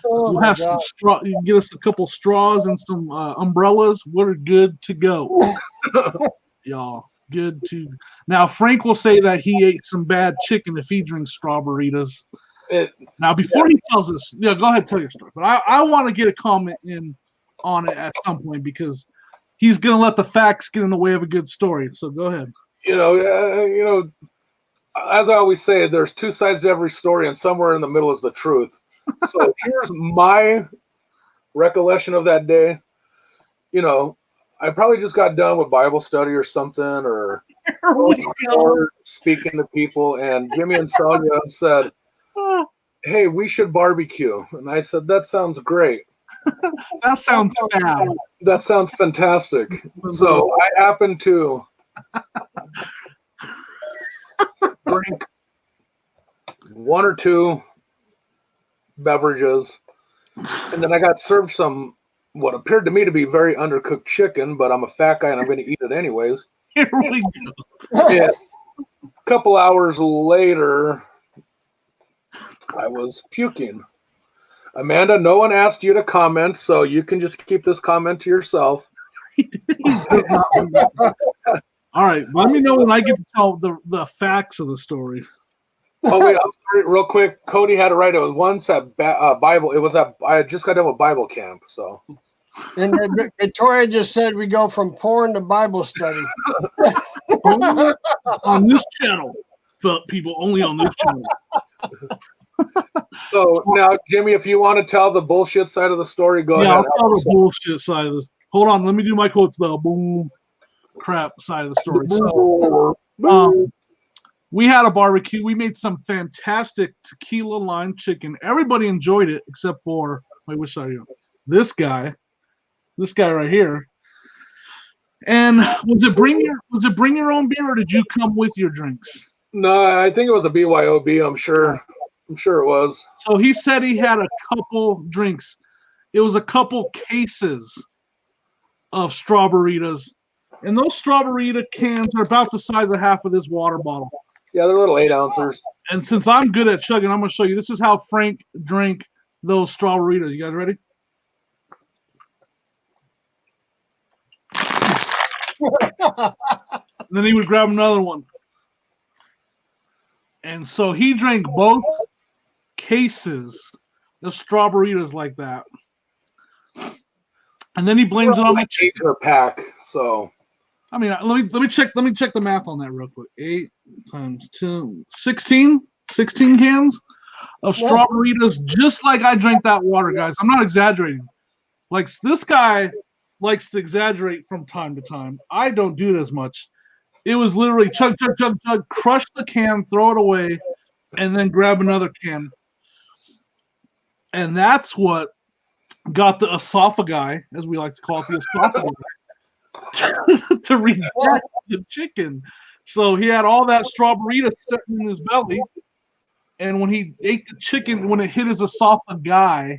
We'll have some straw. You can get us a couple straws and some umbrellas. We're good to go, y'all. Good to. Now Frank will say that he ate some bad chicken if he drinks strawberritas. Now before he tells us, go ahead and tell your story. But I want to get a comment in on it at some point because he's gonna let the facts get in the way of a good story. So go ahead. As I always say, there's two sides to every story, and somewhere in the middle is the truth. So here's my recollection of that day. I probably just got done with Bible study or something, or speaking to people, and Jimmy and Sonia said, "Hey, we should barbecue." And I said, "That sounds great. That sounds fab. That sounds fantastic." So I happened to drink 1 or 2 beverages, and then I got served some what appeared to me to be very undercooked chicken, but I'm a fat guy and I'm going to eat it anyways. Here we go. And a couple hours later, I was puking. Amanda, no one asked you to comment, so you can just keep this comment to yourself. All right, let me know when I get to tell the facts of the story. Oh wait, I'm sorry, real quick. Cody had it right. It was once at Bible. It was I just got done with Bible camp. So, and Victoria just said we go from porn to Bible study on this channel. People only on this channel. So now, Jimmy, if you want to tell the bullshit side of the story, go ahead. Yeah, I'll tell the bullshit side of this. Hold on, let me do my quotes. The boom crap side of the story. So, we had a barbecue. We made some fantastic tequila lime chicken. Everybody enjoyed it except for which side are you on? This guy right here. And was it bring your own beer or did you come with your drinks? No, I think it was a BYOB. I'm sure it was. So he said he had a couple drinks. It was a couple cases of strawberritas. And those strawberita cans are about the size of half of this water bottle. Yeah, they're little 8 ounces. And since I'm good at chugging, I'm going to show you. This is how Frank drank those strawberritas. You guys ready? Then he would grab another one. And so he drank both cases of strawberritas like that. And then he blames it on my chicken. 8 to a pack, so... I mean, let me check the math on that real quick. 8 times 2, 16 cans of strawberritas, just like I drank that water, guys. I'm not exaggerating. Like this guy likes to exaggerate from time to time. I don't do it as much. It was literally chug, chug, chug, chug, crush the can, throw it away, and then grab another can. And that's what got the esophagi, as we like to call it, the esophagi, to reject the chicken. So he had all that strawberry sitting in his belly, and when he ate the chicken, when it hit his esophagus,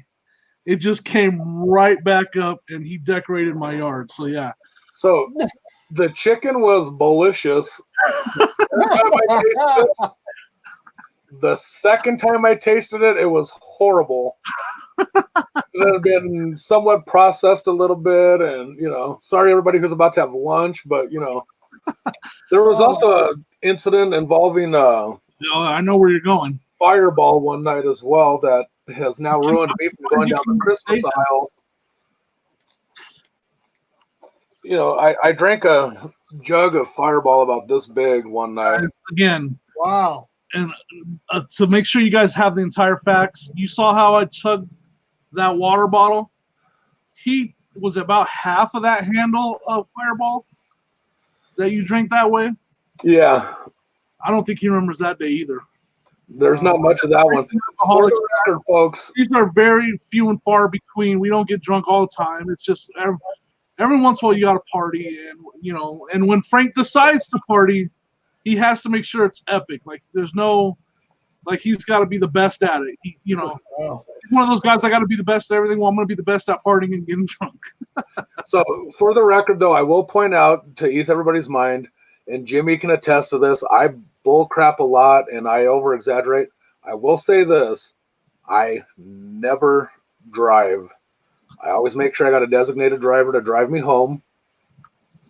it just came right back up, and he decorated my yard. So yeah. So the chicken was delicious. The second time I tasted it, it was horrible. It had been somewhat processed a little bit, and sorry everybody who's about to have lunch, but there was also an incident involving I know where you're going. Fireball one night as well that has now ruined me from going down the Christmas aisle. I drank a jug of Fireball about this big one night. Again. Wow. And so make sure you guys have the entire facts. You saw how I chugged that water bottle? He was about half of that handle of Fireball that you drink that way. Yeah. I don't think he remembers that day either. There's not much of that one. For the record, folks, these are very few and far between. We don't get drunk all the time. It's just every once in a while you got to party, and when Frank decides to party, he has to make sure it's epic. Like there's no, like he's got to be the best at it. He's one of those guys. I got to be the best at everything. Well, I'm going to be the best at partying and getting drunk. So for the record, though, I will point out to ease everybody's mind, and Jimmy can attest to this. I bull crap a lot and I over exaggerate. I will say this: I never drive. I always make sure I got a designated driver to drive me home.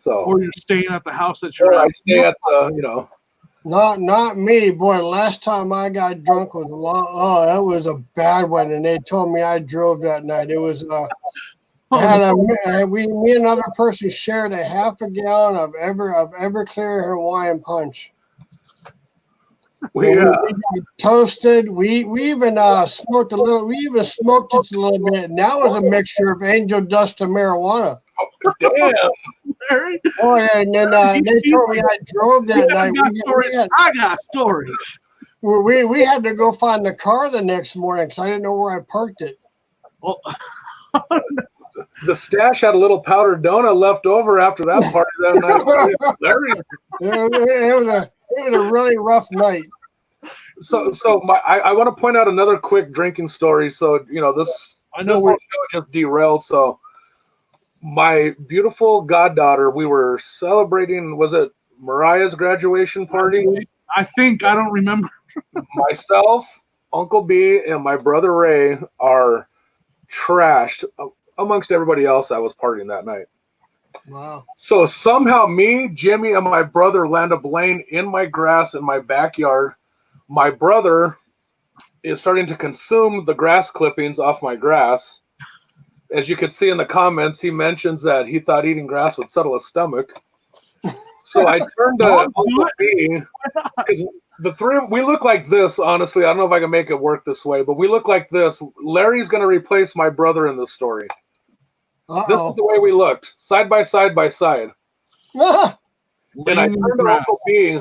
So, or you're staying at the house that you're at. I stay at the, Not me, boy. Last time I got drunk was that was a bad one, and they told me I drove that night. It was me and another person shared a half a gallon of Everclear Hawaiian Punch. We got toasted. We even smoked a little. We even smoked just a little bit, and that was a mixture of angel dust and marijuana. Oh, damn. Oh yeah, and then they told me I drove that night. I got stories. We had to go find the car the next morning because I didn't know where I parked it. Well, the stash had a little powdered donut left over after that party that night. It was a really rough night. So I want to point out another quick drinking story. So this show just derailed. So my beautiful goddaughter, we were celebrating. Was it Mariah's graduation party? I think I don't remember. Myself, Uncle B, and my brother Ray are trashed amongst everybody else that was partying that night. Wow. So somehow me, Jimmy, and my brother land up laying in my grass in my backyard. My brother is starting to consume the grass clippings off my grass. As you could see in the comments, he mentions that he thought eating grass would settle his stomach. So I turned to Uncle B, because the three, we look like this, honestly. I don't know if I can make it work this way, but we look like this. Larry's going to replace my brother in this story. This is the way we looked, side by side by side. And I turned to Uncle B,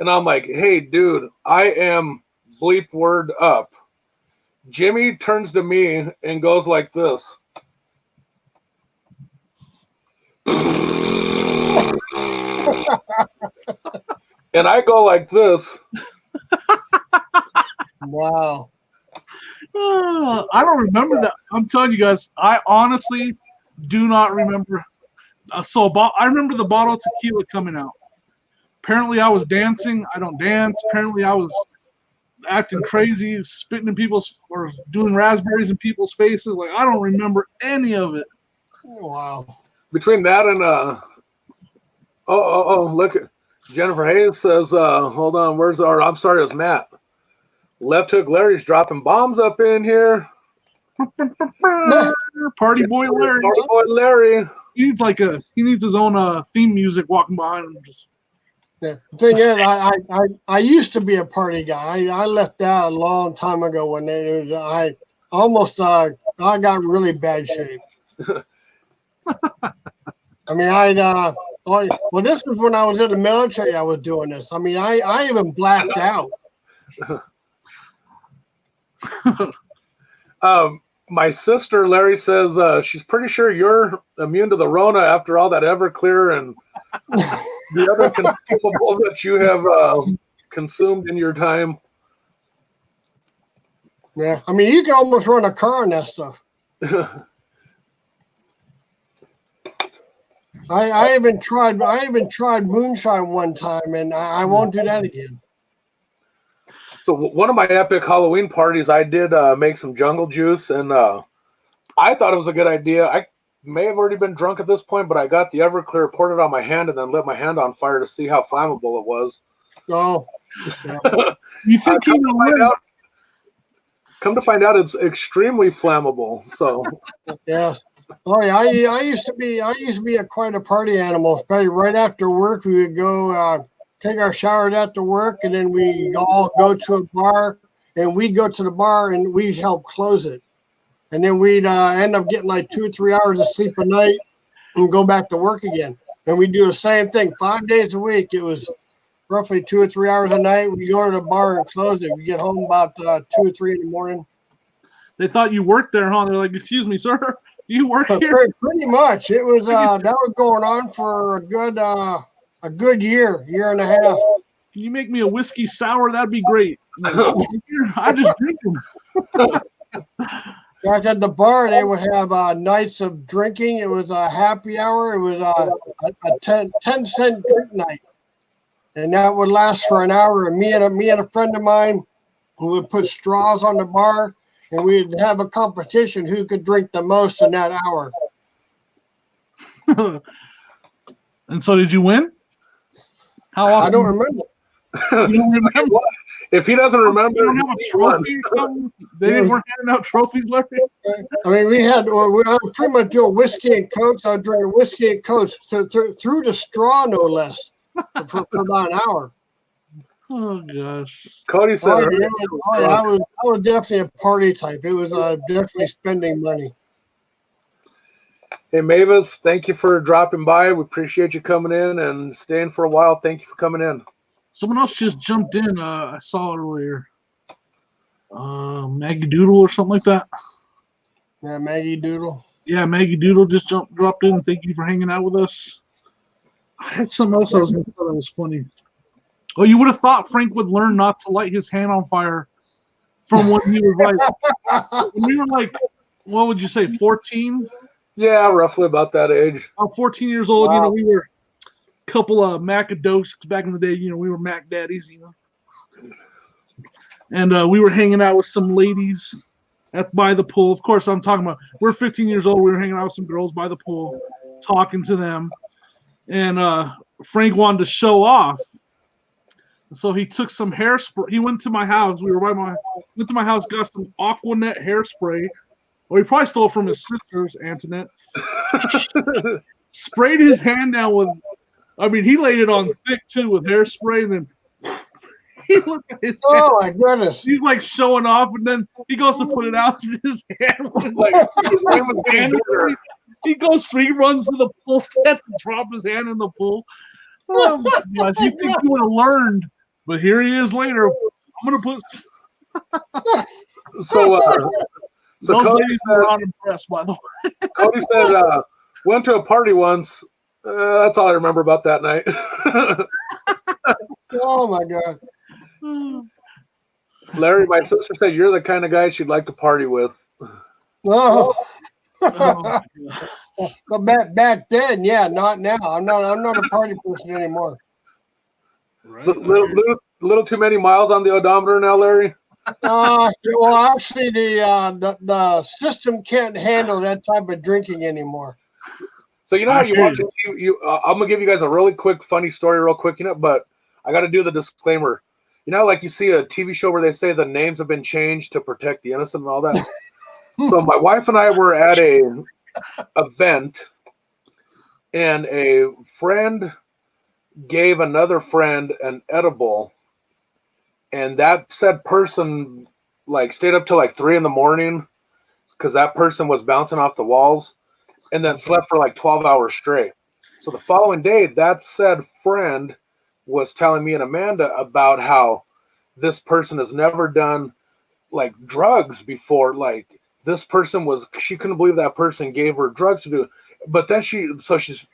and I'm like, hey, dude, I am bleep word up. Jimmy turns to me and goes like this. And I go like this. Wow. I don't remember that. I'm telling you guys, I honestly do not remember. I remember the bottle of tequila coming out. Apparently I was dancing. I don't dance. Apparently I was acting crazy, spitting in people's, or doing raspberries in people's faces. Like, I don't remember any of it. Wow. Between that and look, Jennifer Hayes says, hold on, where's our, I'm sorry, it was Matt. Left Hook Larry's dropping bombs up in here. Party boy Larry. Party boy Larry. He needs his own theme music walking behind him. The thing is, I used to be a party guy. I left that a long time ago when I got really bad shape. I mean, well, this was when I was in the military. I was doing this. I mean, I even blacked out. My sister Larry says she's pretty sure you're immune to the Rona after all that Everclear and the other consumables that you have consumed in your time. Yeah, I mean, you can almost run a car on that stuff. I even tried moonshine one time, and I won't do that again. So one of my epic Halloween parties, I did make some jungle juice, and I thought it was a good idea. I may have already been drunk at this point, but I got the Everclear, poured it on my hand, and then lit my hand on fire to see how flammable it was. Oh, yeah. You think come to find out, it's extremely flammable. So yes. Oh yeah, I used to be quite a party animal. Especially right after work, we would go take our showers after work, and then we all go to a bar, and we'd go to the bar and we'd help close it, and then we'd end up getting like 2 or 3 hours of sleep a night and go back to work again. And we do the same thing 5 days a week. It was roughly 2 or 3 hours a night. We go to the bar and close it. We get home about 2 or 3 in the morning. They thought you worked there, huh? They're like, "Excuse me, sir, you work here?" Pretty much. It was that was going on for a good year and a half. Can you make me a whiskey sour? That'd be great. I just drink them. At the bar, they would have nights of drinking. It was a happy hour. It was a 10-cent drink night, and that would last for an hour. And me and a friend of mine, who would put straws on the bar, and we'd have a competition who could drink the most in that hour. And so, did you win? How often? I don't remember. You don't remember? If he doesn't remember, you don't have a trophy or something? They weren't handing out trophies, Larry? I mean, I was pretty much doing whiskey and Cokes. I was drinking whiskey and Cokes through the straw, no less, for about an hour. Oh, gosh. Cody said, I was definitely a party type. It was definitely spending money. Hey, Mavis, thank you for dropping by. We appreciate you coming in and staying for a while. Thank you for coming in. Someone else just jumped in. I saw earlier. Maggie Doodle or something like that. Yeah, Maggie Doodle. Yeah, Maggie Doodle just dropped in. Thank you for hanging out with us. I had something else I was going to say that was funny. Oh, you would have thought Frank would learn not to light his hand on fire from when he was like, when we were like, what would you say, 14? Yeah, roughly about that age. I'm 14 years old. Wow. You know, we were a couple of Macadocics back in the day. You know, we were Mac Daddies, you know. And we were hanging out with some ladies by the pool. Of course, I'm talking about, we're 15 years old. We were hanging out with some girls by the pool, talking to them. And Frank wanted to show off. So he took some hairspray. He went to my house. Went to my house, got some Aquanet hairspray. Well, he probably stole it from his sister's, Antoinette. Sprayed his hand down with, I mean, he laid it on thick too with hairspray, and then he looked at his hand. Oh my goodness! He's like showing off, and then he goes to put it out. His hand was like he goes, he runs to the pool, had to drop his hand in the pool. Oh my gosh! You think he would have learned, but here he is later. I'm gonna put. So those Cody ladies said, were not impressed, by the way. Cody said, went to a party once. That's all I remember about that night. Oh my God. Larry, my sister said you're the kind of guy she'd like to party with. Oh. Oh, But back then, yeah, not now. I'm not a party person anymore. right. Little too many miles on the odometer now, Larry. Well, actually, the system can't handle that type of drinking anymore. So you know how you watch it. I'm gonna give you guys a really quick, funny story, real quick. You know, but I got to do the disclaimer. You know, like you see a TV show where they say the names have been changed to protect the innocent and all that. So my wife and I were at a event, and a friend gave another friend an edible, and that said person like stayed up till like 3 a.m. because that person was bouncing off the walls, and then slept for like 12 hours straight. So the following day, that said friend was telling me and Amanda about how this person has never done like drugs before. Like this person she couldn't believe that person gave her drugs to do. But then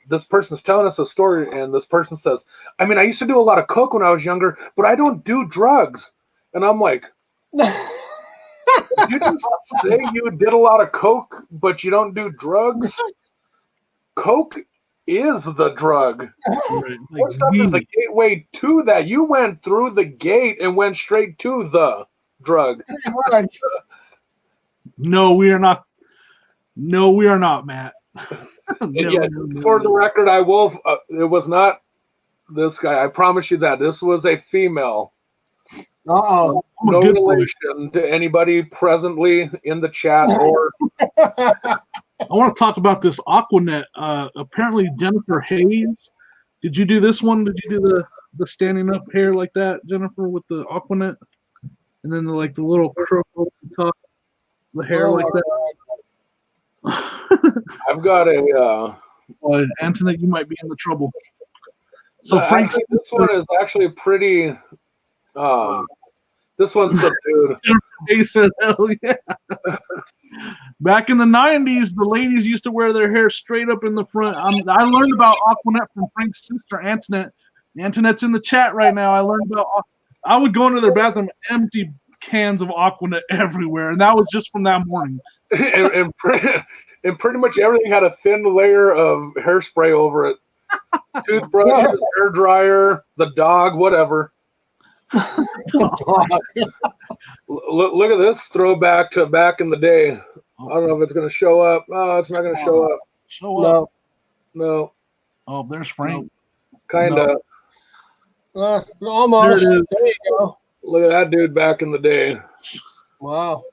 this person's telling us a story, and this person says, I mean, I used to do a lot of coke when I was younger, but I don't do drugs. And I'm like, you didn't say you did a lot of coke, but you don't do drugs? Coke is the drug. Right. What stuff is the gateway to that? You went through the gate and went straight to the drug. No, we are not. No, we are not, Matt. For the record, I will. It was not this guy. I promise you that this was a female. Uh-oh. No relation to anybody presently in the chat or. I want to talk about this Aquanet. Apparently, Jennifer Hayes. Did you do this one? Did you do the standing up hair like that, Jennifer, with the Aquanet, and then the little curl over the top, the hair like that? I've got a. Antoinette, you might be in the trouble. So Frank, this one is actually pretty. This one's subdued. He said, "Hell yeah!" Back in the '90s, the ladies used to wear their hair straight up in the front. I learned about Aquanet from Frank's sister Antoinette. Antoinette's in the chat right now. I learned about. I would go into their bathroom, empty cans of Aquanet everywhere, and that was just from that morning. and pretty much everything had a thin layer of hairspray over it. Toothbrushes, hair dryer, the dog, whatever. Look at this throwback to back in the day. I don't know if it's going to show up. Oh, it's not going to show up. Show up. No. Oh, there's Frank. Kind of. Almost. There you go. Look at that dude back in the day. Wow.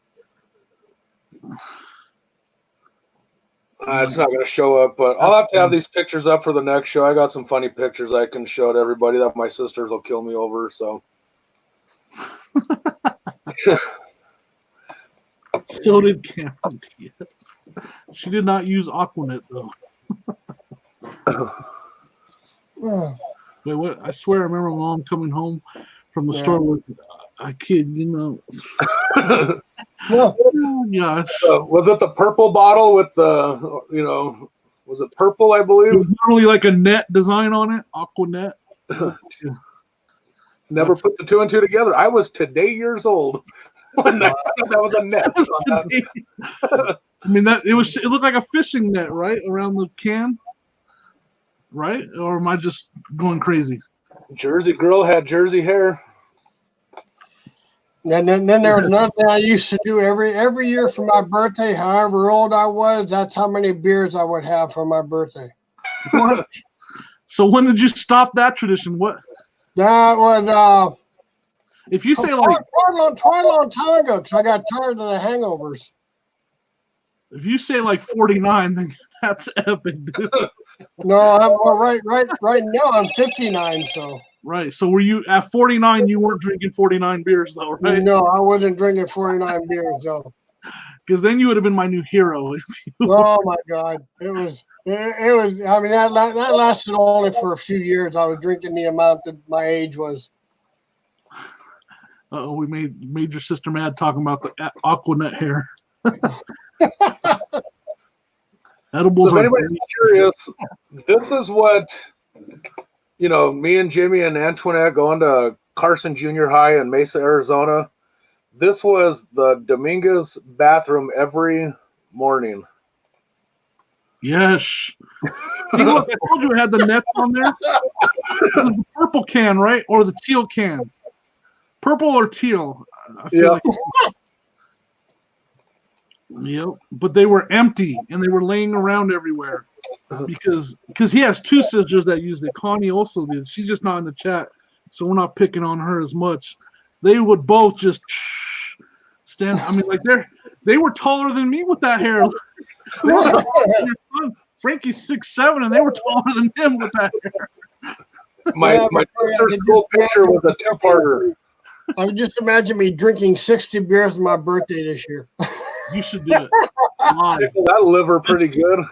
It's not going to show up, but I'll have to have these pictures up for the next show. I got some funny pictures I can show to everybody that my sisters will kill me over. So. So did Cameron. Yes. She did not use Aquanet though. Wait, what? I swear I remember Mom coming home from the store with a kid, Oh gosh. Was it the purple bottle with the, was it purple, I believe? It was literally like a net design on it, Aquanet. Never put the two and two together. I was today years old when that was a net. I mean, it looked like a fishing net, right, around the can, right? Or am I just going crazy? Jersey girl had Jersey hair. And then there was another thing I used to do every year for my birthday. However old I was, that's how many beers I would have for my birthday. What? So when did you stop that tradition? What? That was if you say like quite a long time ago, because I got tired of the hangovers. If you say like 49, then that's epic, dude. No, I'm right now I'm 59, so. Right. So were you at 49? You weren't drinking 49 beers, though, right? No, I wasn't drinking 49 beers, though. Because then you would have been my new hero. Oh my God, it was. I mean, that lasted only for a few years. I was drinking the amount that my age was. We made your sister mad talking about the Aquanet hair. Edibles. So if anybody's curious, this is what. Me and Jimmy and Antoinette going to Carson Junior High in Mesa, Arizona. This was the Dominguez bathroom every morning. Yes. Look, I told you it had the nets on there. It was the purple can, right? Or the teal can. Purple or teal. I feel like. Yep. But they were empty and they were laying around everywhere. Because he has two sisters that use it. Connie also did. She's just not in the chat, so we're not picking on her as much. They would both just stand. I mean, like they were taller than me with that hair. Frankie's 6'7", and they were taller than him with that hair. My sister's school picture was a two-parter. I would just imagine me drinking 60 beers on my birthday this year. You should do it. That liver pretty good.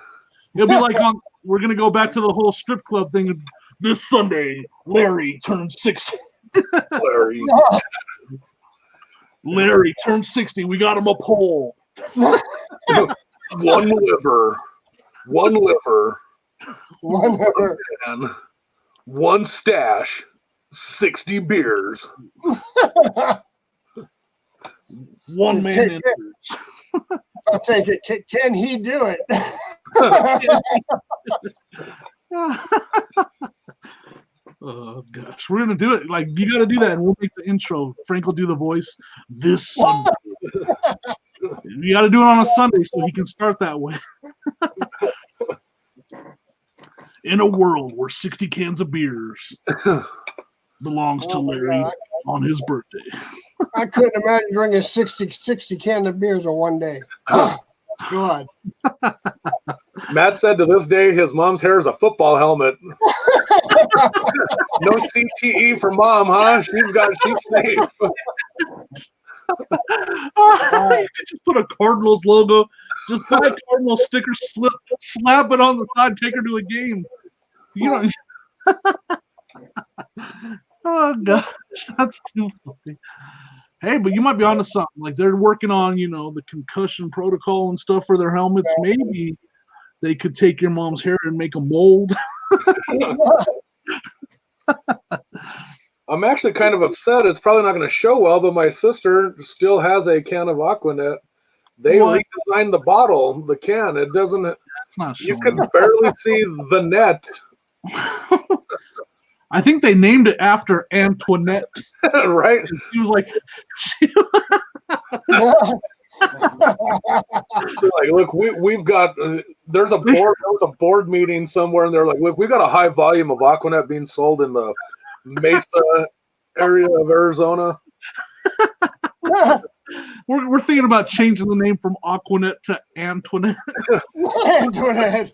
It'll be like we're gonna go back to the whole strip club thing. This Sunday, Larry turned 60. Larry Larry turned 60. We got him a pole. One liver. One liver. One liver. Man, one stash. 60 beers. One man. I'll take it. Can he do it? Oh gosh, we're gonna do it. Like, you got to do that, and we'll make the intro. Frank will do the voice this Sunday. You got to do it on a Sunday so he can start that way. In a world where 60 cans of beers belongs to Larry on his birthday. I couldn't imagine drinking 60 cans of beers in one day. Oh, God. Matt said to this day his mom's hair is a football helmet. No CTE for mom, huh? She's safe. You could just put a Cardinals logo, just buy a Cardinals sticker, slap it on the side, take her to a game. You know. Oh gosh, that's too funny. Hey, but you might be onto something. Like, they're working on, the concussion protocol and stuff for their helmets. Maybe they could take your mom's hair and make a mold. I'm actually kind of upset. It's probably not going to show well, but my sister still has a can of Aquanet. They redesigned the bottle, the can. It doesn't. That's not showing. You can barely see the net. I think they named it after Antoinette. Right? And she was like, like, look, we've got there was a board meeting somewhere, and they're like, look, we've got a high volume of Aquanet being sold in the Mesa area of Arizona. We're thinking about changing the name from Aquanet to Antoinette. Antoinette.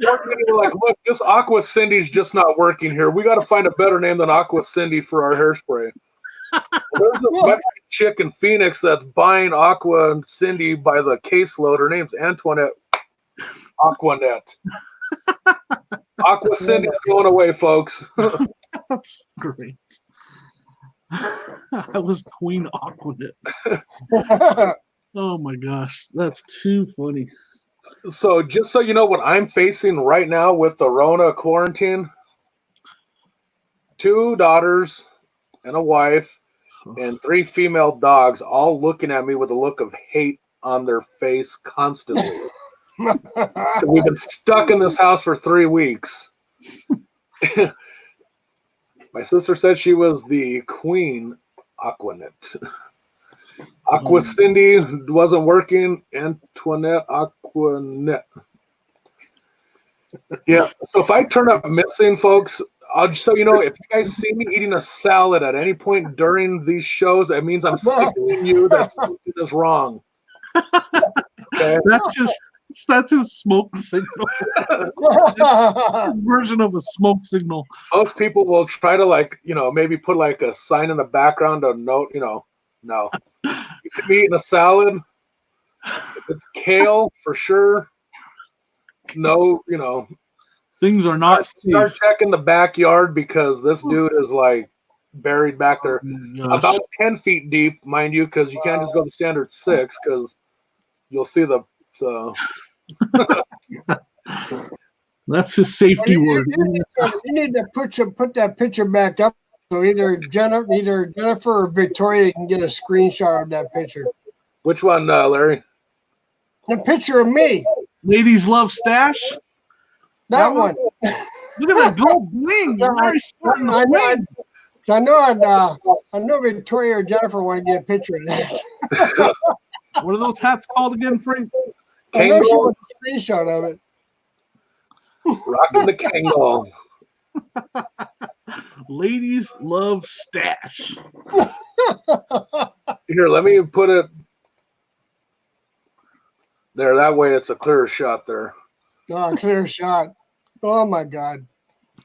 They're like, look, this Aqua Cindy's just not working here. We got to find a better name than Aqua Cindy for our hairspray. There's this Mexican chick in Phoenix that's buying Aqua and Cindy by the caseload. Her name's Antoinette Aquanet. Aqua Cindy's going away, folks. That's great. I was Queen Aquanet. Oh my gosh, that's too funny. So just so you know what I'm facing right now with the Rona quarantine, 2 daughters and a wife and 3 female dogs all looking at me with a look of hate on their face constantly. We've been stuck in this house for 3 weeks. My sister said she was the Queen Aquanet. Aqua Cindy wasn't working. Antoinette Aquanet. Yeah. So if I turn up missing, folks, just so you know, if you guys see me eating a salad at any point during these shows, that means I'm signaling you that something is wrong. Okay? That's his smoke signal. Version of a smoke signal. Most people will try to maybe put like a sign in the background, a note, no. You see me eating a salad, it's kale for sure. No, things are not safe. Start checking the backyard because this dude is like buried back there, about 10 feet deep, mind you, because you can't just go the standard 6 because you'll see the. That's his safety word. You need to put that picture back up so either Jennifer or Victoria can get a screenshot of that picture. Which one, Larry? The picture of me. Ladies love stash. That one. Look at that gold wing. I know Victoria or Jennifer want to get a picture of that. What are those hats called again, Frank? I know she wants a screenshot of it. Rocking the Kangol. Ladies love stash. Here, let me put it there. That way it's a clearer shot there. Oh, clear shot. Oh, my God.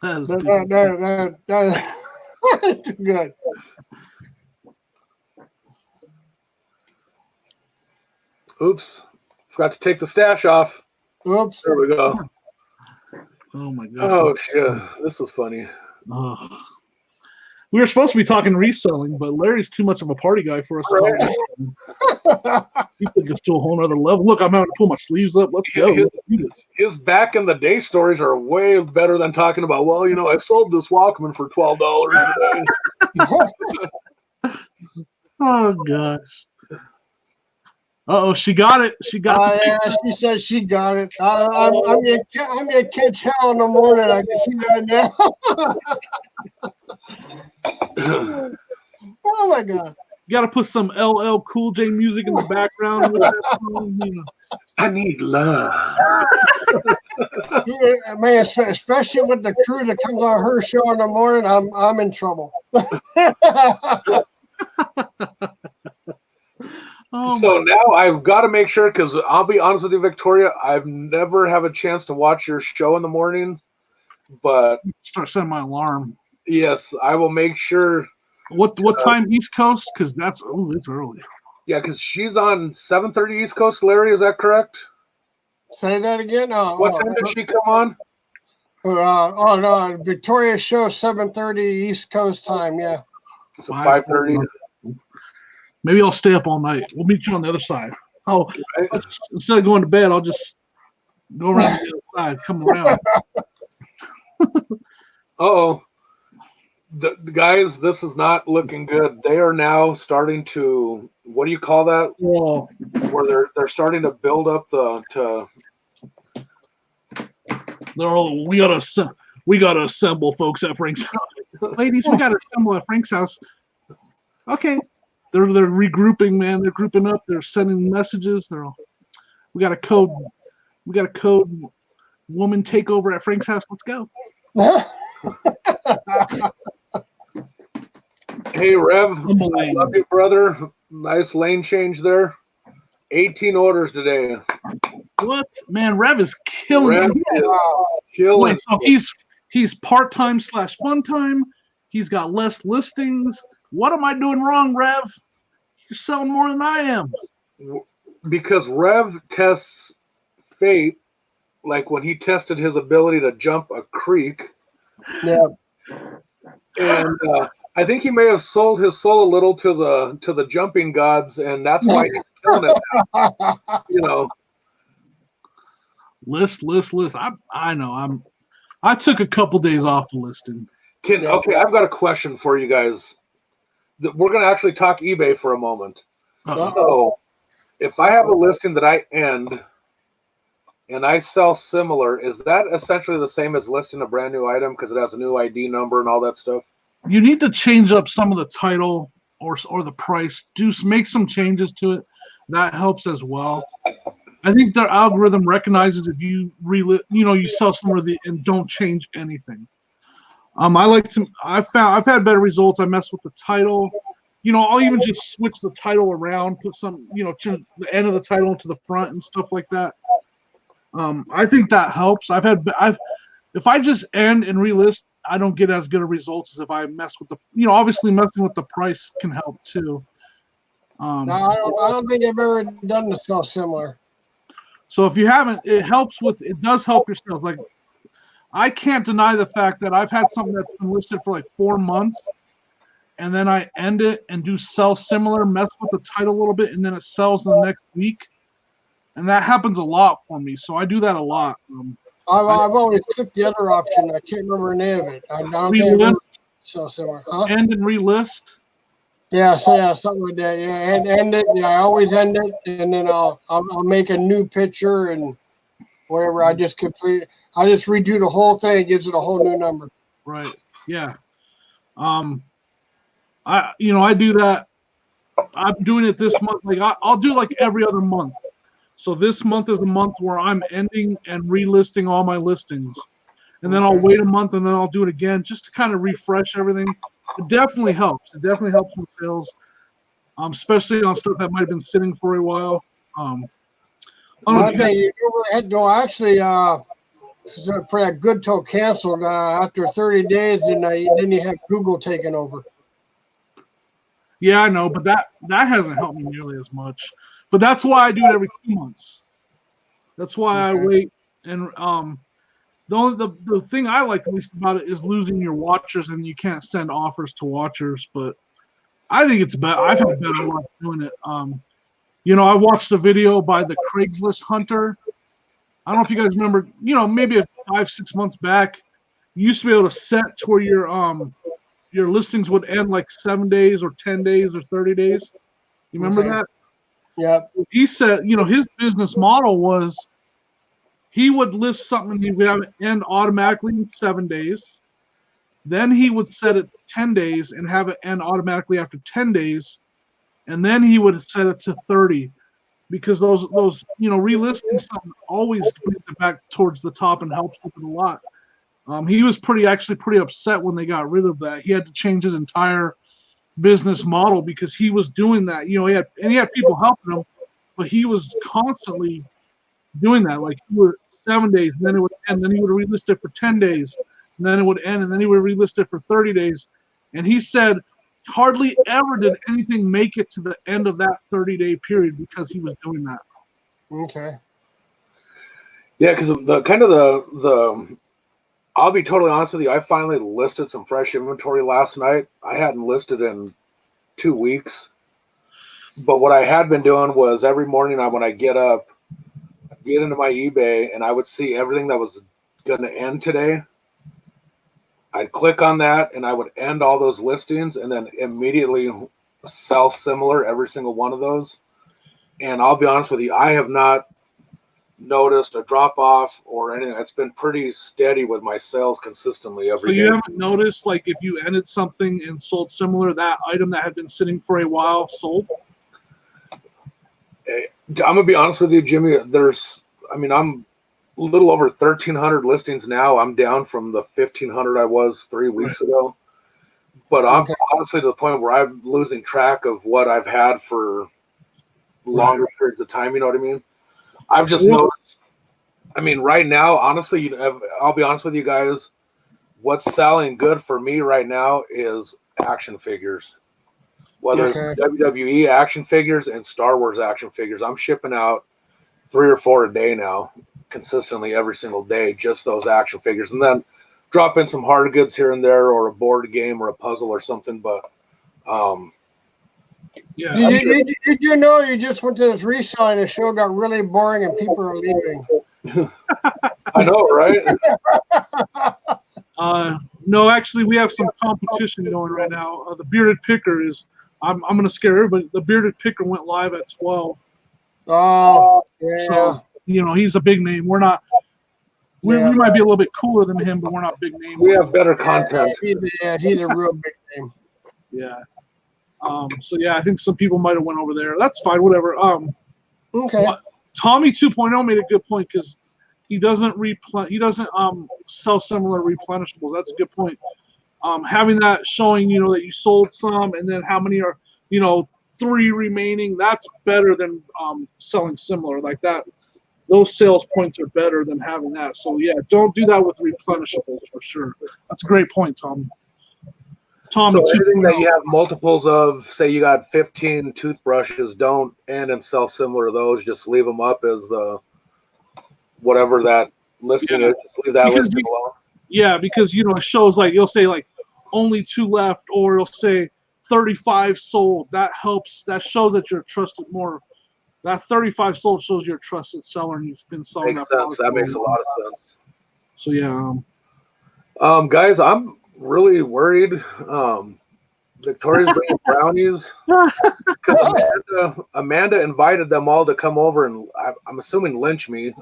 That's too good. Oops. Forgot to take the stash off. Oops. There we go. Oh, my gosh. Oh, shit. This is funny. Oh. We were supposed to be talking reselling, but Larry's too much of a party guy for us to talk about. He took us to a whole other level. Look, I'm having to pull my sleeves up. Let's go. His back in the day stories are way better than talking about, well, you know, I sold this Walkman for $12 today. Oh, gosh. Uh-oh, she got it. She got it. Yeah, she said she got it. I'm gonna catch hell in the morning. I can see that now. Oh my God! You got to put some LL Cool J music in the background with that song. You know. I need love. Man, especially with the crew that comes on her show in the morning, I'm in trouble. Oh, so now I've got to make sure, because I'll be honest with you, Victoria, I've never have a chance to watch your show in the morning, but start setting my alarm. Yes, I will make sure. What time East Coast? Because it's early. Yeah, because she's on 7:30 East Coast. Larry, is that correct? Say that again. What time did she come on? No, Victoria's show 7:30 East Coast time. Yeah. So 5:30. Maybe I'll stay up all night. We'll meet you on the other side. Instead of going to bed, I'll just go around the other side, come around. The guys, this is not looking good. They are now starting to, what do you call that? Whoa. Where they're starting to build up we gotta assemble, folks, at Frank's house. Ladies, we gotta assemble at Frank's house. Okay. They're regrouping, man. They're grouping up. They're sending messages. We got a code. Woman takeover at Frank's house. Let's go. Hey, Rev. I love you, brother. Nice lane change there. 18 orders today. What? Man, Rev is killing it. Wait, so he's part-time / fun-time. He's got less listings. What am I doing wrong, Rev? You're selling more than I am. Because Rev tests fate, like when he tested his ability to jump a creek. Yeah. And I think he may have sold his soul a little to the jumping gods, and that's why he's killing it now. You know. List. I know. I took a couple days off the listing. Okay, I've got a question for you guys. We're going to actually talk eBay for a moment. So, if I have a listing that I end and I sell similar, is that essentially the same as listing a brand new item because it has a new ID number and all that stuff? You need to change up some of the title or the price. Make some changes to it. That helps as well. I think their algorithm recognizes if you you sell somewhere and don't change anything. I've had better results. I mess with the title. I'll even just switch the title around, put some, change the end of the title into the front and stuff like that. I think that helps. If I just end and relist, I don't get as good of results as if I mess with obviously messing with the price can help too. No, I don't think I've ever done the sell similar. So if you haven't, it does help your sales. Like, I can't deny the fact that I've had something that's been listed for like 4 months, and then I end it and do sell similar, mess with the title a little bit, and then it sells the next week. And that happens a lot for me. So I do that a lot. I've always clicked the other option. I can't remember the name of it. I don't think I sell similar. Huh? End and relist. Yeah, something like that. Yeah, and end it. Yeah, I always end it, and then I'll make a new picture and whatever. I just redo the whole thing. It gives it a whole new number. Right. Yeah. I do that. I'm doing it this month. Like I'll do like every other month. So this month is the month where I'm ending and relisting all my listings, and then I'll wait a month and then I'll do it again just to kind of refresh everything. It definitely helps. It definitely helps with sales, especially on stuff that might have been sitting for a while. Actually, for that good till canceled after 30 days, and then you have Google taking over. Yeah, I know, but that hasn't helped me nearly as much. But that's why I do it every 2 months. That's why I wait, and The thing I like the least about it is losing your watchers and you can't send offers to watchers. But I think it's better. I've had better luck doing it. I watched a video by the Craigslist hunter. I don't know if you guys remember. Maybe 5-6 months back, you used to be able to set to where your listings would end like 7 days or 10 days or 30 days. You remember that? Yep. He said, his business model was he would list something and he would have it end automatically in 7 days. Then he would set it 10 days and have it end automatically after 10 days. And then he would set it to 30 because those relisting something always brings it back towards the top and helps with it a lot. He was pretty upset when they got rid of that. He had to change his entire business model because he was doing that. He had people helping him, but he was constantly doing that. Like he would 7 days, and then it would end. Then he would relist it for 10 days, and then it would end, and then he would relist it for 30 days. And he said hardly ever did anything make it to the end of that 30-day period because he was doing that. Okay. Yeah, because the I'll be totally honest with you. I finally listed some fresh inventory last night. I hadn't listed in 2 weeks. But what I had been doing was every morning when I get up, get into my eBay, and I would see everything that was going to end today. I'd click on that, and I would end all those listings and then immediately sell similar every single one of those. And I'll be honest with you, I have not noticed a drop off or anything. It's been pretty steady with my sales consistently every day. So you haven't noticed, like, if you ended something and sold similar, that item that had been sitting for a while sold? I'm gonna be honest with you, Jimmy. I'm a little over 1,300 listings now. I'm down from the 1,500 I was 3 weeks ago. But I'm honestly to the point where I'm losing track of what I've had for longer periods of time. You know what I mean? I've just noticed. Right now, honestly, I'll be honest with you guys. What's selling good for me right now is action figures. Whether it's WWE action figures and Star Wars action figures, I'm shipping out 3 or 4 a day now, consistently every single day, just those action figures. And then drop in some hard goods here and there or a board game or a puzzle or something. But yeah. Did you know you just went to this reselling, the show got really boring and people are leaving? I know, right? No, actually, we have some competition going right now. The Bearded Picker is, I'm going to scare everybody. The Bearded Picker went live at 12. Oh, yeah. So, he's a big name. We're not, we might be a little bit cooler than him, but we're not big name. We have better content. He's a real big name. Yeah. So yeah, I think some people might have went over there. That's fine, whatever. Okay. Tommy 2.0 made a good point because he doesn't sell similar replenishables. That's a good point. Having that showing, that you sold some and then how many are, 3 remaining, that's better than selling similar like that. Those sales points are better than having that. So yeah, don't do that with replenishables for sure. That's a great point, Tom. So anything that you have multiples of, say you got 15 toothbrushes, don't end and sell similar to those. Just leave them up as the whatever that listing is. Just leave that listing alone. Yeah, because it shows like you'll say like only 2 left, or it'll say 35 sold. That helps. That shows that you're trusted more. That 35 sold shows you're a trusted seller and you've been selling. Makes sense. That makes a lot of sense. So yeah. Guys, I'm really worried. Victoria's bringing brownies. Amanda invited them all to come over and I'm assuming lynch me.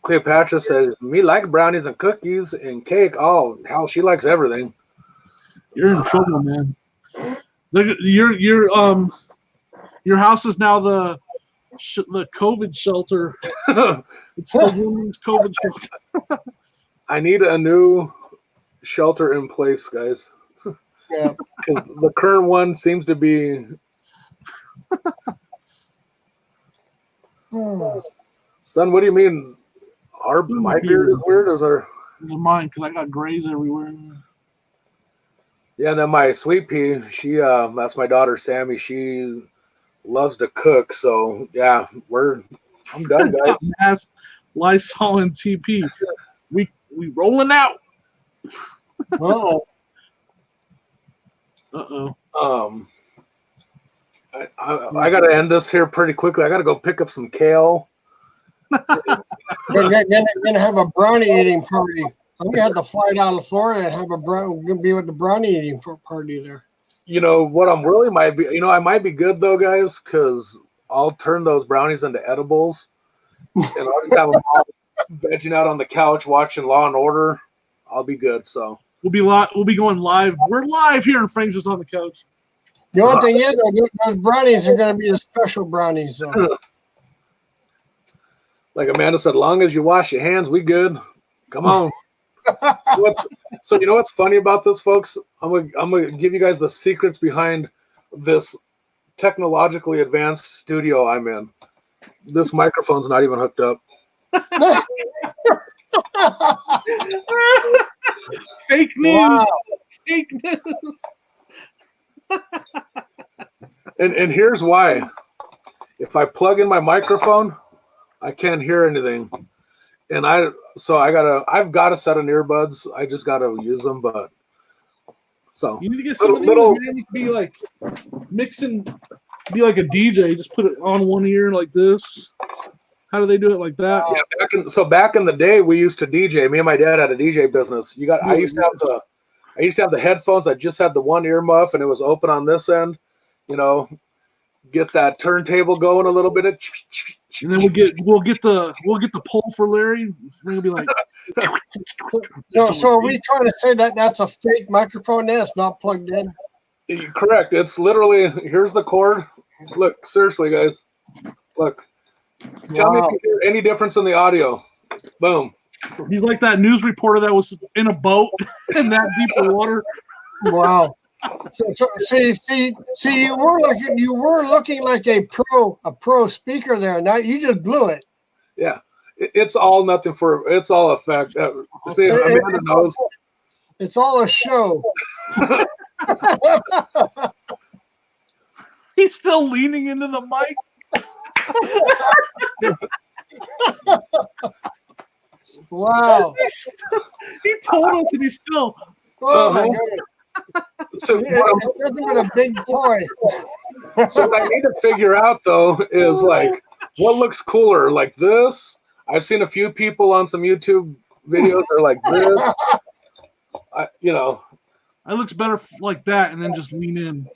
Cleopatra says, "Me like brownies and cookies and cake. Oh, hell, she likes everything." You're in trouble, man. Your house is now the COVID shelter. It's the women's COVID shelter. I need a new shelter in place, guys. Yeah. Because the current one seems to be. Son, what do you mean? My beard is weird? Or is our... It's mine, because I got grays everywhere. Yeah, and then my sweet pea, she that's my daughter Sammy. She loves to cook, so yeah, we're I'm done, guys. Mask, Lysol, and TP. We rolling out. Uh-oh. I got to end this here pretty quickly. I got to go pick up some kale. We're gonna have a brownie eating party. I'm gonna have to fly down to Florida and have be with the brownie eating party there. You know what? I'm really might be. You know, I might be good though, guys, because I'll turn those brownies into edibles, and I'll just have them all vegging out on the couch watching Law and Order. I'll be good. So we'll be going live. We're live here in Frank's just on the couch. The only thing is, those brownies are going to be the special brownies. So. Like Amanda said, long as you wash your hands, we good. Come on. So you know what's funny about this, folks? I'm gonna give you guys the secrets behind this technologically advanced studio I'm in. This microphone's not even hooked up. Fake news. Wow. Fake news. And here's why. If I plug in my microphone, I can't hear anything. And I've got a set of earbuds. I just gotta use them, but so you need to get some little man. You can be like mixing, be like a DJ, just put it on one ear like this. How do they do it like that? Yeah, back in the day we used to DJ. Me and my dad had a DJ business. I used to have the headphones. I just had the one ear muff and it was open on this end, you know, get that turntable going a little bit. And then we'll get the poll for Larry. We're gonna be like, so are we trying to say that that's a fake microphone? That's not plugged in. Correct. It's literally here's the cord. Look, seriously, guys. Look. Tell me if you hear any difference in the audio. Boom. He's like that news reporter that was in a boat in that deep of water. Wow. So see, you were looking like a pro speaker there. Now you just blew it. Yeah, it's all nothing it's all effect. See, Amanda knows. It's all a show. He's still leaning into the mic. Wow. He told us and he's still. Oh my goodness. So with a big toy. So what I need to figure out though is like what looks cooler, like this. I've seen a few people on some YouTube videos that are like this. It looks better like that, and then just lean in.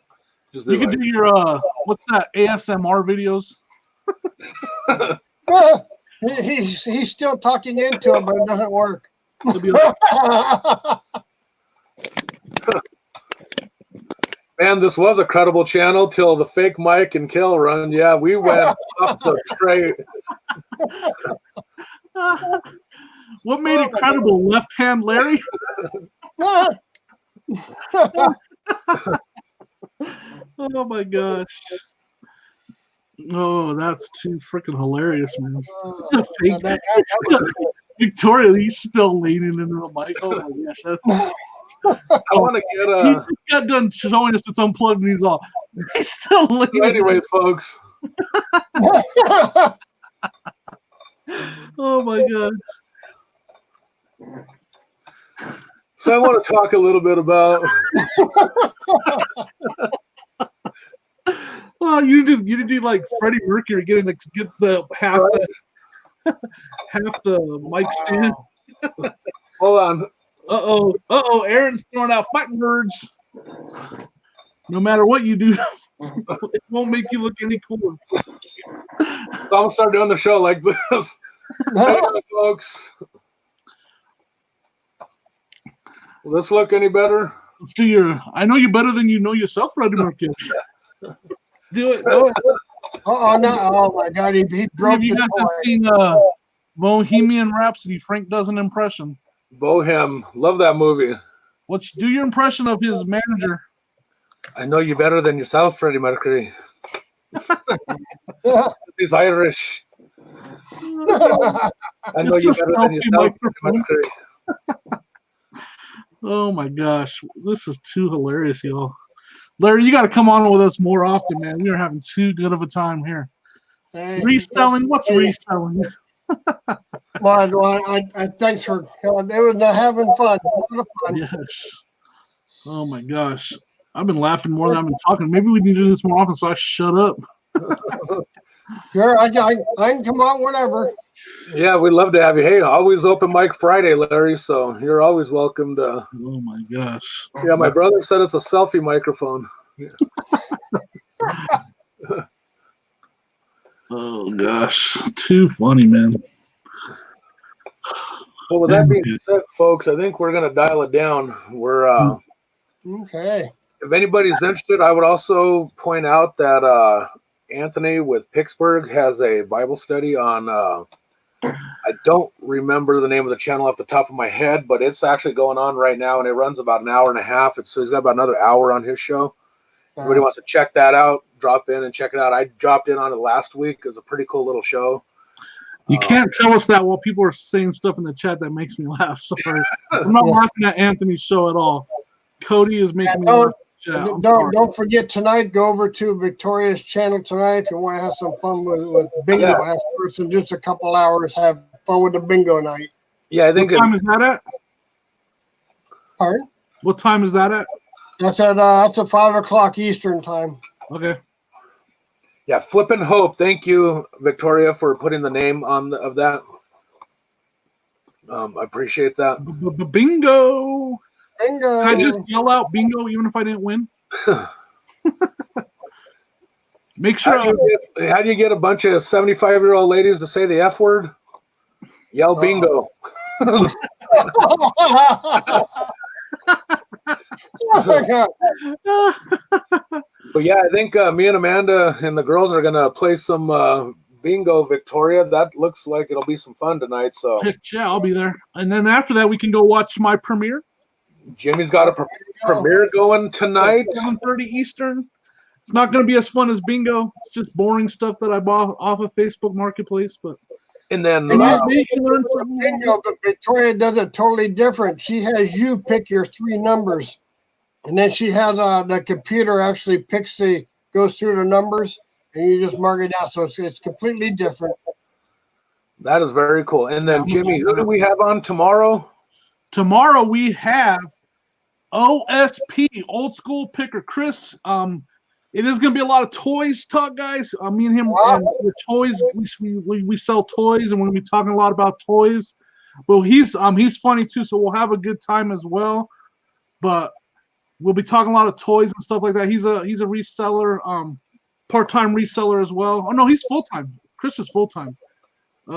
You can do your what's that ASMR videos? He's still talking into it, but it doesn't work. Man, this was a credible channel till the fake Mike and Kill run. Yeah, we went off the straight. What made it credible? Left hand Larry? Oh my gosh. Oh, that's too freaking hilarious, man. Victoria, he's still leaning into the mic. Oh my gosh. I want to get he just got done showing us it's unplugged and he's all. He's still leaning. Anyways, folks. Oh my god. So I want to talk a little bit about. Oh, you did do like Freddie Mercury get the half the mic stand. Hold on. Uh-oh, Aaron's throwing out fighting words. No matter what you do, it won't make you look any cooler. So I'm gonna start doing the show like this. Hey, folks. Will this look any better? Let's do I know you better than you know yourself, Freddie Mercury. Do it. Oh no! Oh my God! He broke. Have you guys have seen Bohemian Rhapsody? Frank does an impression. Bohem, love that movie. Do your impression of his manager? I know you better than yourself, Freddie Mercury. He's Irish. I know you better than yourself, Freddie Mercury. Oh my gosh, this is too hilarious, y'all. Larry, you got to come on with us more often, man. We are having too good of a time here. Hey, reselling? What's reselling? Well, I thanks for they were having fun. A lot of fun. Yes. Oh my gosh. I've been laughing more than I've been talking. Maybe we need to do this more often so I shut up. Sure, I can come on whenever. Yeah, we'd love to have you. Hey, always open mic Friday, Larry. So you're always welcome to. Oh my gosh. Yeah, my brother said it's a selfie microphone. Oh gosh. Too funny, man. Well, with that being said, folks, I think we're gonna dial it down. We're okay. If anybody's interested, I would also point out that Anthony with Pittsburgh has a Bible study on. I don't remember the name of the channel off the top of my head, but it's actually going on right now, and it runs about an hour and a half. So he's got about another hour on his show. Anybody wants to check that out, drop in and check it out. I dropped in on it last week. It was a pretty cool little show. You can't tell us that while people are saying stuff in the chat that makes me laugh. Sorry. I'm not laughing at Anthony's show at all. Cody is making me laugh. Don't forget tonight, go over to Victoria's channel tonight if you want to have some fun with bingo afterwards. In just a couple hours, have fun with the bingo night. Yeah, I think. What time is that at? Pardon? What time is that at? That's at 5 o'clock Eastern time. Okay. Yeah, Flippin' Hope. Thank you, Victoria, for putting the name on of that. I appreciate that. Bingo. Bingo. Can I just yell out bingo even if I didn't win? Make sure. How do you get a bunch of 75-year-old ladies to say the F word? Yell bingo. Oh my God. But yeah, I think me and Amanda and the girls are gonna play some bingo, Victoria. That looks like it'll be some fun tonight. So yeah, I'll be there. And then after that, we can go watch my premiere. Jimmy's got a premiere going tonight. 7:30 Eastern. It's not going to be as fun as bingo. It's just boring stuff that I bought off of Facebook Marketplace. But and then you can learn some bingo, but Victoria does it totally different. She has you pick your 3 numbers, and then she has the computer actually goes through the numbers, and you just mark it out. So it's completely different. That is very cool. And then Jimmy, who do we have on tomorrow? Tomorrow we have OSP, Old School Picker Chris. It is going to be a lot of toys talk, guys. Me and him, and the toys. We sell toys, and we're going to be talking a lot about toys. Well, he's funny too, so we'll have a good time as well. But we'll be talking a lot of toys and stuff like that. He's a reseller, part-time reseller as well. Oh no, he's full-time. Chris is full-time.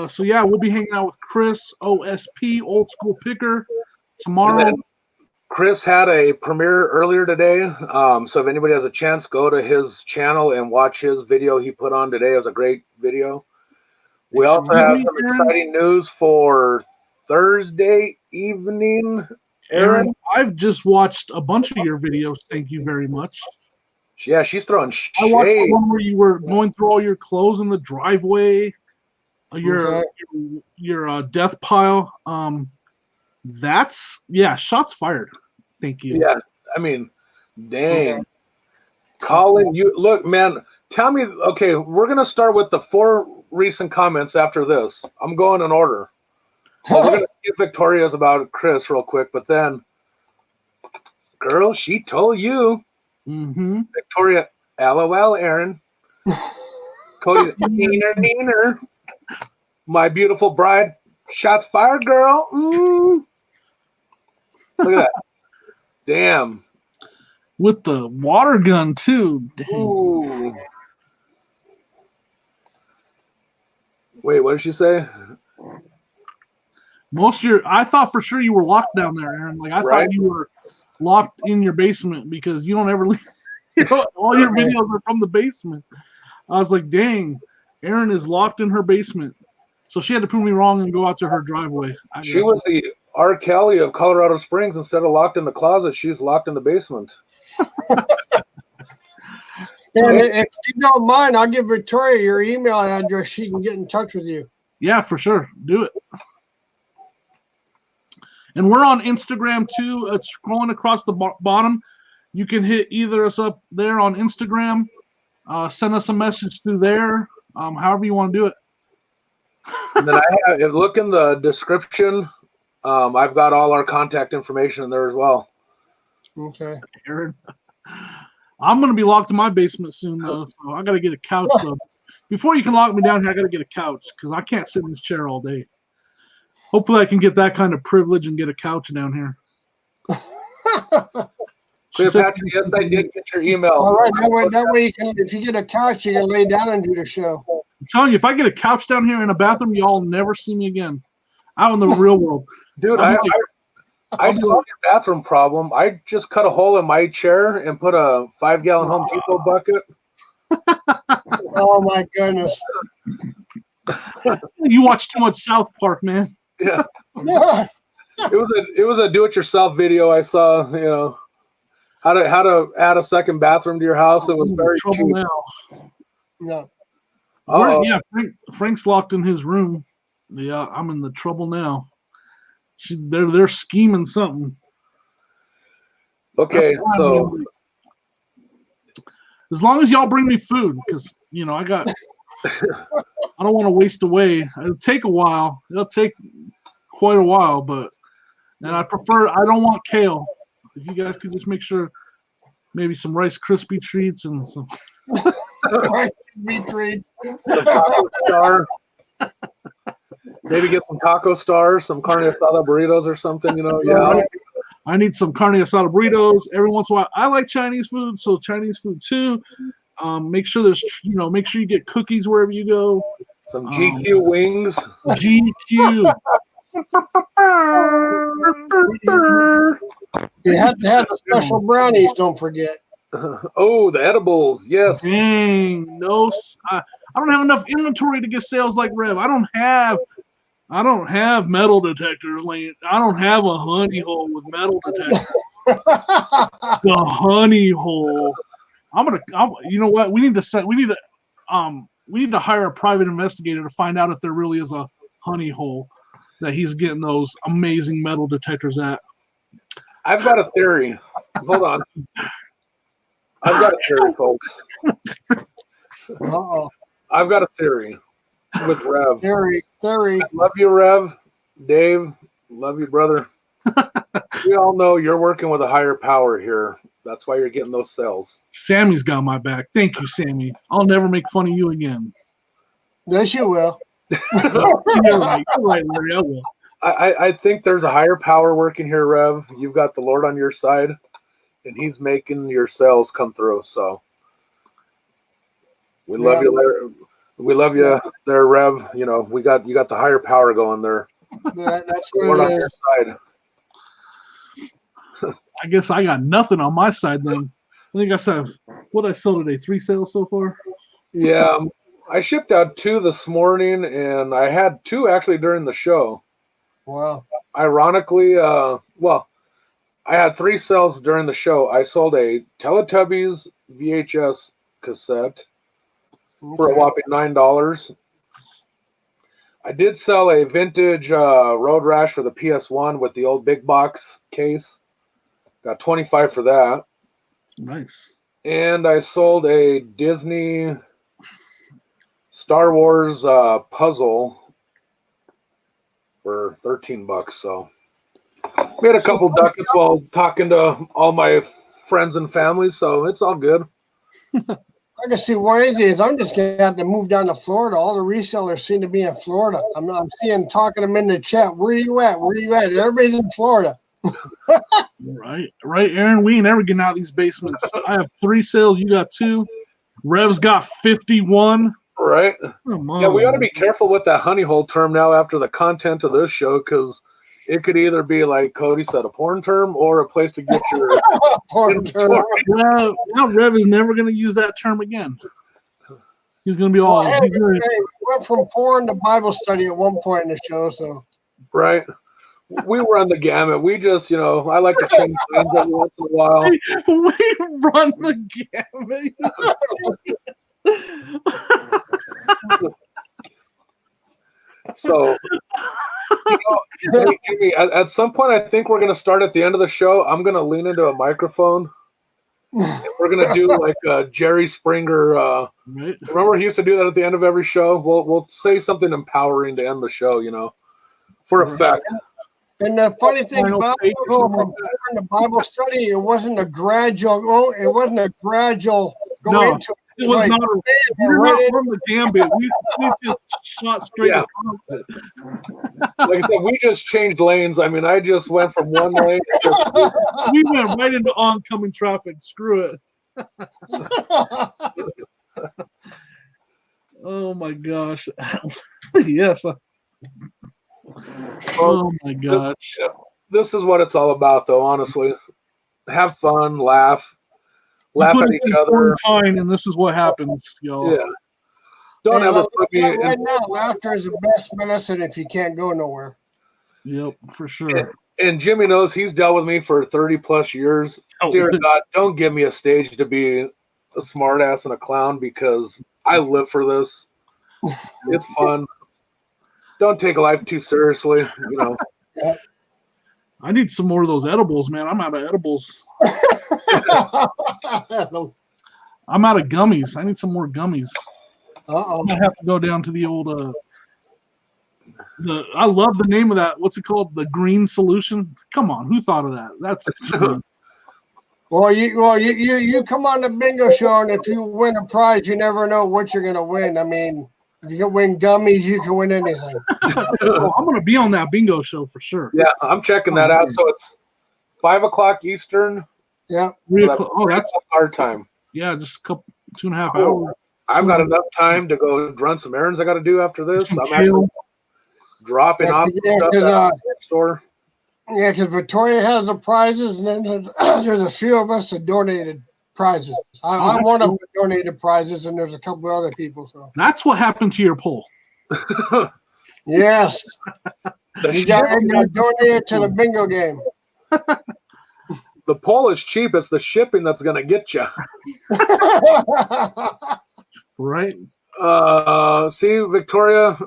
So yeah, we'll be hanging out with Chris, OSP, Old School Picker, tomorrow. Chris had a premiere earlier today. So if anybody has a chance, go to his channel and watch his video he put on today. It was a great video. We also have some exciting news for Thursday evening. Aaron, I've just watched a bunch of your videos. Thank you very much. Yeah, she's throwing shade. I watched the one where you were going through all your clothes in the driveway. Your death pile. That's shots fired. Thank you. Yeah, I mean, dang. Okay. Colin, you look, man. Tell me, okay, we're gonna start with the 4 recent comments after this. I'm going in order. Well, we're gonna skip Victoria's about Chris real quick, but then, girl, she told you. Mm-hmm. Victoria, LOL, Aaron. Cody, neener. My beautiful bride, shots fired, girl. Look at that. Damn. With the water gun, too. Ooh. Wait, what did she say? I thought for sure you were locked down there, Aaron. Like, I thought you were locked in your basement because you don't ever leave. All your videos are from the basement. I was like, dang, Aaron is locked in her basement. So she had to prove me wrong and go out to her driveway. She was the R. Kelly of Colorado Springs. Instead of locked in the closet, she's locked in the basement. And if you don't mind, I'll give Victoria your email address. She can get in touch with you. Yeah, for sure. Do it. And we're on Instagram too. It's scrolling across the bottom. You can hit either us up there on Instagram. Send us a message through there. however you want to do it. And then look in the description. I've got all our contact information in there as well. Okay. Aaron, I'm going to be locked in my basement soon, though. So I got to get a couch, though. Before you can lock me down here, I got to get a couch because I can't sit in this chair all day. Hopefully, I can get that kind of privilege and get a couch down here. Cleopatra, yes, I did get your email. All right, that way you can, if you get a couch, you can lay down and do the show. I'm telling you, if I get a couch down here in a bathroom, y'all never see me again. Out in the real world. Dude, I solved your bathroom problem. I just cut a hole in my chair and put a 5-gallon Home Depot bucket. Oh my goodness. You watch too much South Park, man. Yeah. It was a do-it-yourself video I saw, how to add a second bathroom to your house. It was very cheap. Now. Yeah. Yeah, Frank's locked in his room. Yeah, I'm in the trouble now. They're scheming something. Okay, so as long as y'all bring me food, because I don't want to waste away. It'll take a while. It'll take quite a while, and I don't want kale. If you guys could just make sure maybe some Rice Krispie treats and some Rice Krispie treats. Taco Star. Maybe get some Taco Stars, some carne asada burritos or something, Yeah. I need some carne asada burritos every once in a while. I like Chinese food, so Chinese food too. Make sure make sure you get cookies wherever you go. Some GQ wings. GQ. You have to have the special brownies, don't forget. Oh, the edibles, yes. Dang, no, I don't have enough inventory to get sales like Rev. I don't have metal detectors. I don't have a honey hole with metal detectors. The honey hole. You know what? We need to hire a private investigator to find out if there really is a honey hole that he's getting those amazing metal detectors at. I've got a theory. Hold on. I've got a theory, folks. Uh-oh. I've got a theory with Rev. Theory. I love you, Rev. Dave, love you, brother. We all know you're working with a higher power here. That's why you're getting those sales. Sammy's got my back. Thank you, Sammy. I'll never make fun of you again. Yes, you will. You're right, Larry. I will. I think there's a higher power working here, Rev. You've got the Lord on your side, and He's making your sales come through. So we love you, Larry. We love you there, Rev. You got the higher power going there. That's Lord what on it your is. side. I guess I got nothing on my side then. I think I said, what I sold today? 3 sales so far? Yeah, I shipped out 2 this morning, and I had 2 actually during the show. Wow. Ironically, I had 3 sales during the show. I sold a Teletubbies VHS cassette for a whopping $9. I did sell a vintage Road Rash for the PS1 with the old big box case. Got $25 for that. Nice. And I sold a Disney Star Wars puzzle for $13. So we had a couple ducats while talking to all my friends and family, so it's all good. I can see what it is. I'm just gonna have to move down to Florida. All the resellers seem to be in Florida. I'm talking to them in the chat. Where you at? Where you at? Everybody's in Florida. Right, Aaron. We ain't ever getting out of these basements. I have 3 sales. You got 2. Rev's got 51. Right. Come on. Yeah, we ought to be careful with that honey hole term now after the content of this show, because it could either be, like Cody said, a porn term or a place to get your Porn term. Well, now Rev is never going to use that term again. He's going to be all. We went from porn to Bible study at one point in the show, so. Right. We run the gamut. We just, I like to change things every once in a while. We run the gamut. So, hey, Jimmy, at some point, I think we're going to start at the end of the show. I'm going to lean into a microphone We're gonna do like Jerry Springer. Right. Remember he used to do that at the end of every show. We'll say something empowering to end the show. You know, for effect. And the funny thing about it, from the Bible study, it wasn't a gradual. It wasn't a gradual go into it. It was not. We're not from the gambit. We just shot straight across it. Like I said, we just changed lanes. I mean, I just went from one lane. We went right into oncoming traffic. Screw it. Oh my gosh. Yes. Oh my gosh. This is what it's all about, though, honestly. Have fun, laugh at each other. And this is what happens, y'all. Yeah. Don't ever put me in. Right now, laughter is the best medicine if you can't go nowhere. Yep, for sure. And Jimmy knows he's dealt with me for 30 plus years. Dear God, don't give me a stage to be a smartass and a clown because I live for this. It's fun. Don't take life too seriously, you know. I need some more of those edibles, man. I'm out of edibles. I'm out of gummies. I need some more gummies. I might have to go down to the old I love the name of that. What's it called? The green solution. Come on, who thought of that? That's Well, you come on the bingo show, and if you win a prize, you never know what you're gonna win. I mean, you can win gummies, you can win anything. Well, I'm gonna be on that bingo show for sure. Yeah, I'm checking that out. So it's 5 o'clock Eastern. Yeah. 3 o'clock. Oh, that's our time. Yeah, just a couple 2.5 hours. I've got enough time to go run some errands I got to do after this. I'm actually dropping off stuff at the store. Yeah, because Victoria has the prizes, and then there's a few of us that donated prizes. I'm one of them that donated prizes, and there's a couple other people. So that's what happened to your poll. Yes, you got donated to the bingo game. The poll is cheap. It's the shipping that's going to get you. Right. See, Victoria,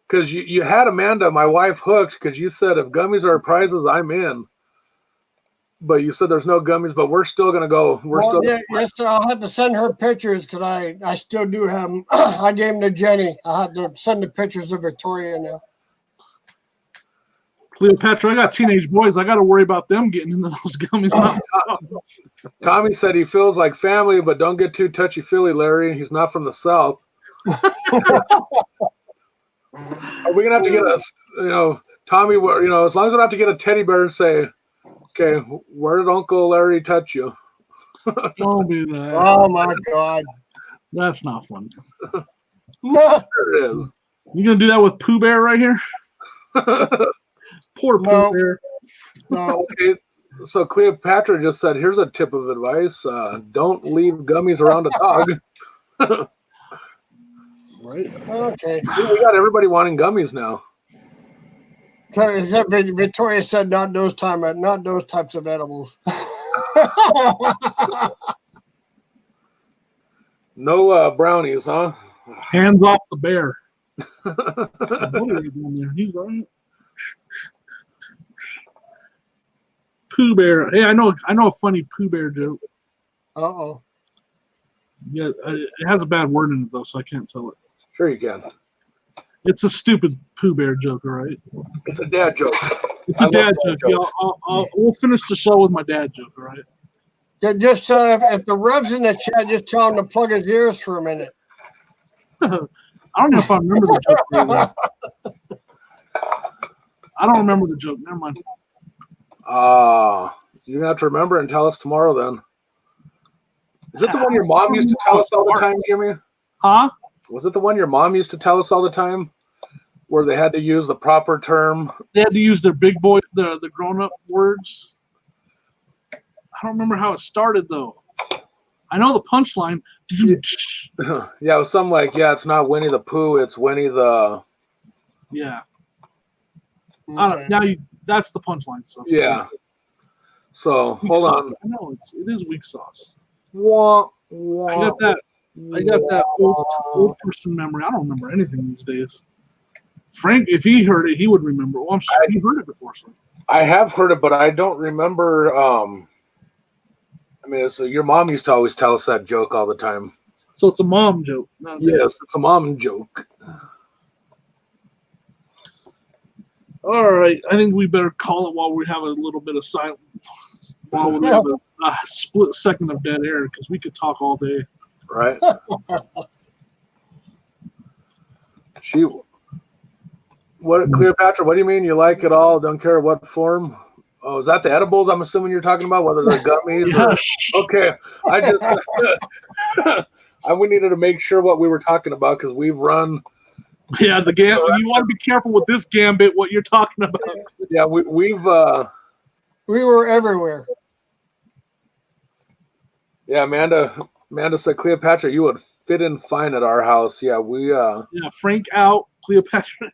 because you had Amanda, my wife, hooked because you said if gummies are prizes, I'm in. But you said there's no gummies, but we're still going to go. Yes, sir. I'll have to send her pictures because I still do have them. I gave them to Jenny. I'll have to send the pictures of Victoria now. Cleopatra, I got teenage boys. I got to worry about them getting into those gummies. Tommy said he feels like family, but don't get too touchy-feely, Larry. He's not from the South. Are we going to have to get Tommy, as long as we don't have to get a teddy bear and say, okay, where did Uncle Larry touch you? Don't do that. Oh, my God. That's not fun. No. Sure it is. You going to do that with Pooh Bear right here? Poor Pooh Bear. No. Okay, so Cleopatra just said, here's a tip of advice. Don't leave gummies around a dog. Right. Okay. We got everybody wanting gummies now. So Victoria said not those types of edibles. No brownies, huh? Hands off the bear. He's right. Pooh Bear. Hey, I know a funny Pooh Bear joke. Uh-oh. Yeah, it has a bad word in it though, so I can't tell it. Sure you can. It's a stupid Pooh Bear joke, all right? It's a dad joke. It's a dad joke. Yeah, we'll finish the show with my dad joke, all right? Just if the Rev's in the chat, just tell him to plug his ears for a minute. I don't know if I remember the joke very well. I don't remember the joke. Never mind. You're going to have to remember and tell us tomorrow then. Is it the one your mom used to tell us all the time, Jimmy? Huh? Was it the one your mom used to tell us all the time? Where they had to use the proper term? They had to use their big boy, the grown-up words. I don't remember how it started, though. I know the punchline. Yeah, it was something like, it's not Winnie the Pooh, it's Winnie the... Yeah. Okay. That's the punchline. So yeah. So weak hold sauce. on. I know it is weak sauce. Wah, wah, I got that old person memory. I don't remember anything these days. Frank, if he heard it, he would remember. Well, I'm sure he heard it before. So. I have heard it, but I don't remember. mean, so your mom used to always tell us that joke all the time. So it's a mom joke. Yes, it's a mom joke. All right, I think we better call it while we have a little bit of silence, while we have a split second of dead air, because we could talk all day. Right. Cleopatra, what do you mean you like it all? Don't care what form? Oh, is that the edibles I'm assuming you're talking about? Whether they're gummies? Yeah. Okay. I just we needed to make sure what we were talking about because we've run. Yeah, the gambit. You want to be careful with this gambit, what you're talking about. Yeah, we've we were everywhere. Yeah, Amanda said, Cleopatra, you would fit in fine at our house. Yeah, yeah, Frank out, Cleopatra.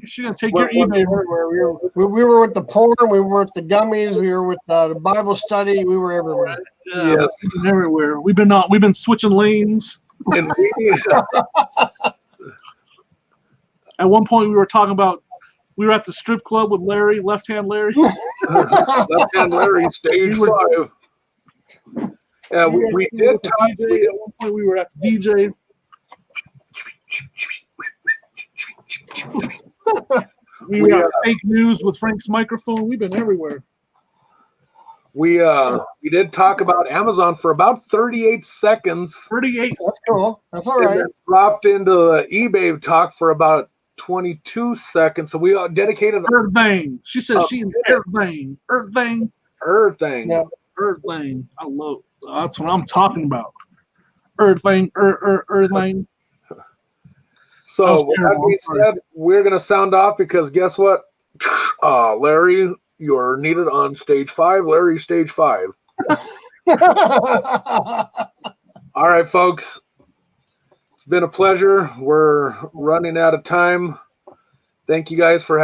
She's gonna take your email. We were with the porn, we were with the gummies, we were with the Bible study, we were everywhere. Yeah, yes. We've been everywhere. We've been switching lanes. And at one point we were talking about we were at the strip club with Larry, Left Hand Larry. Left Hand Larry, stage 5. Yeah, we did talk. DJ. At one point we were at the DJ. We were at fake news with Frank's microphone. We've been everywhere. We did talk about Amazon for about 38 seconds. 38. That's cool. That's all right. And dropped into eBay talk for about 22 seconds. So we dedicated Earth thing. She said she Earth thing. Earth thing. Earth thing. Yeah. Earth thing. I love. That's what I'm talking about. Earth thing. Earth thing. So with that being said, we're gonna sound off because guess what? Larry, you're needed on stage 5. Larry, stage 5. All right, folks. It's been a pleasure. We're running out of time. Thank you guys for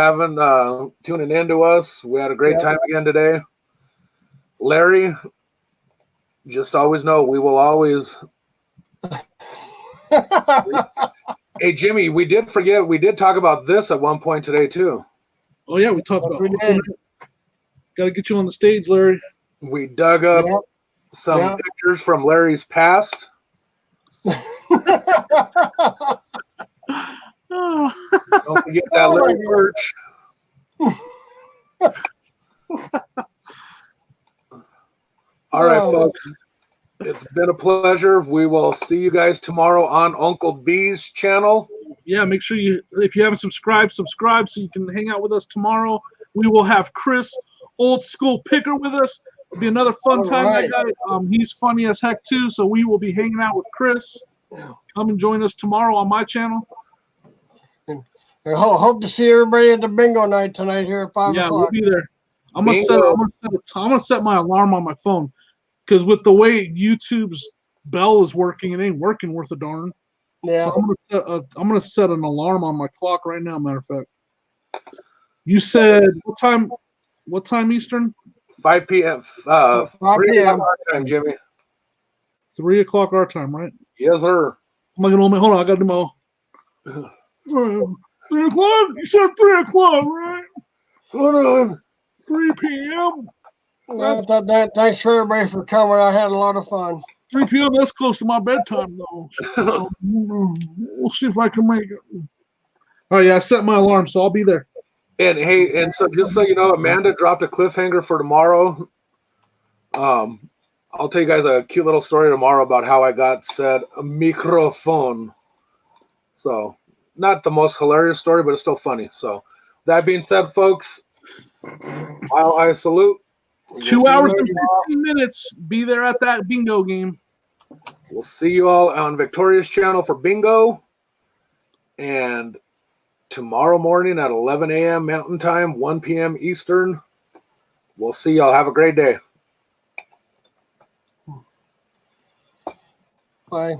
tuning in to us. We had a great time again today. Larry, just always know we will always. Hey, Jimmy, we did talk about this at one point today, too. Oh, yeah, we talked about it. Got to get you on the stage, Larry. We dug up some pictures from Larry's past. Don't forget that Larry merch. All right, folks. It's been a pleasure. We will see you guys tomorrow on Uncle B's channel. Yeah, make sure if you haven't subscribed so you can hang out with us tomorrow. We will have Chris, old school picker, with us. It'll be another fun time. Right. That guy. He's funny as heck too. So we will be hanging out with Chris. Come and join us tomorrow on my channel. And hope to see everybody at the bingo night tonight here at 5 o'clock. Yeah, we'll be there. I'm gonna set my alarm on my phone. Because with the way YouTube's bell is working, it ain't working worth a darn. Yeah. So I'm gonna set an alarm on my clock right now. Matter of fact, you said what time? What time Eastern? 5 p.m. 5 p.m. our time, Jimmy. 3 o'clock our time, right? Yes, sir. Hold on, I gotta do my 3 o'clock. You said 3 o'clock, right? Hold on. 3 p.m. Well, thanks for everybody for coming. I had a lot of fun. 3 p.m. That's close to my bedtime, though. So, we'll see if I can make it. All right, yeah, I set my alarm, so I'll be there. And hey, and so just so you know, Amanda dropped a cliffhanger for tomorrow. I'll tell you guys a cute little story tomorrow about how I got said a microphone. So, not the most hilarious story, but it's still funny. So, that being said, folks, while I salute. 2 hours and 15 minutes. Be there at that bingo game. We'll see you all on Victoria's channel for bingo. And tomorrow morning at 11 a.m. Mountain Time, 1 p.m. Eastern. We'll see y'all. Have a great day. Bye.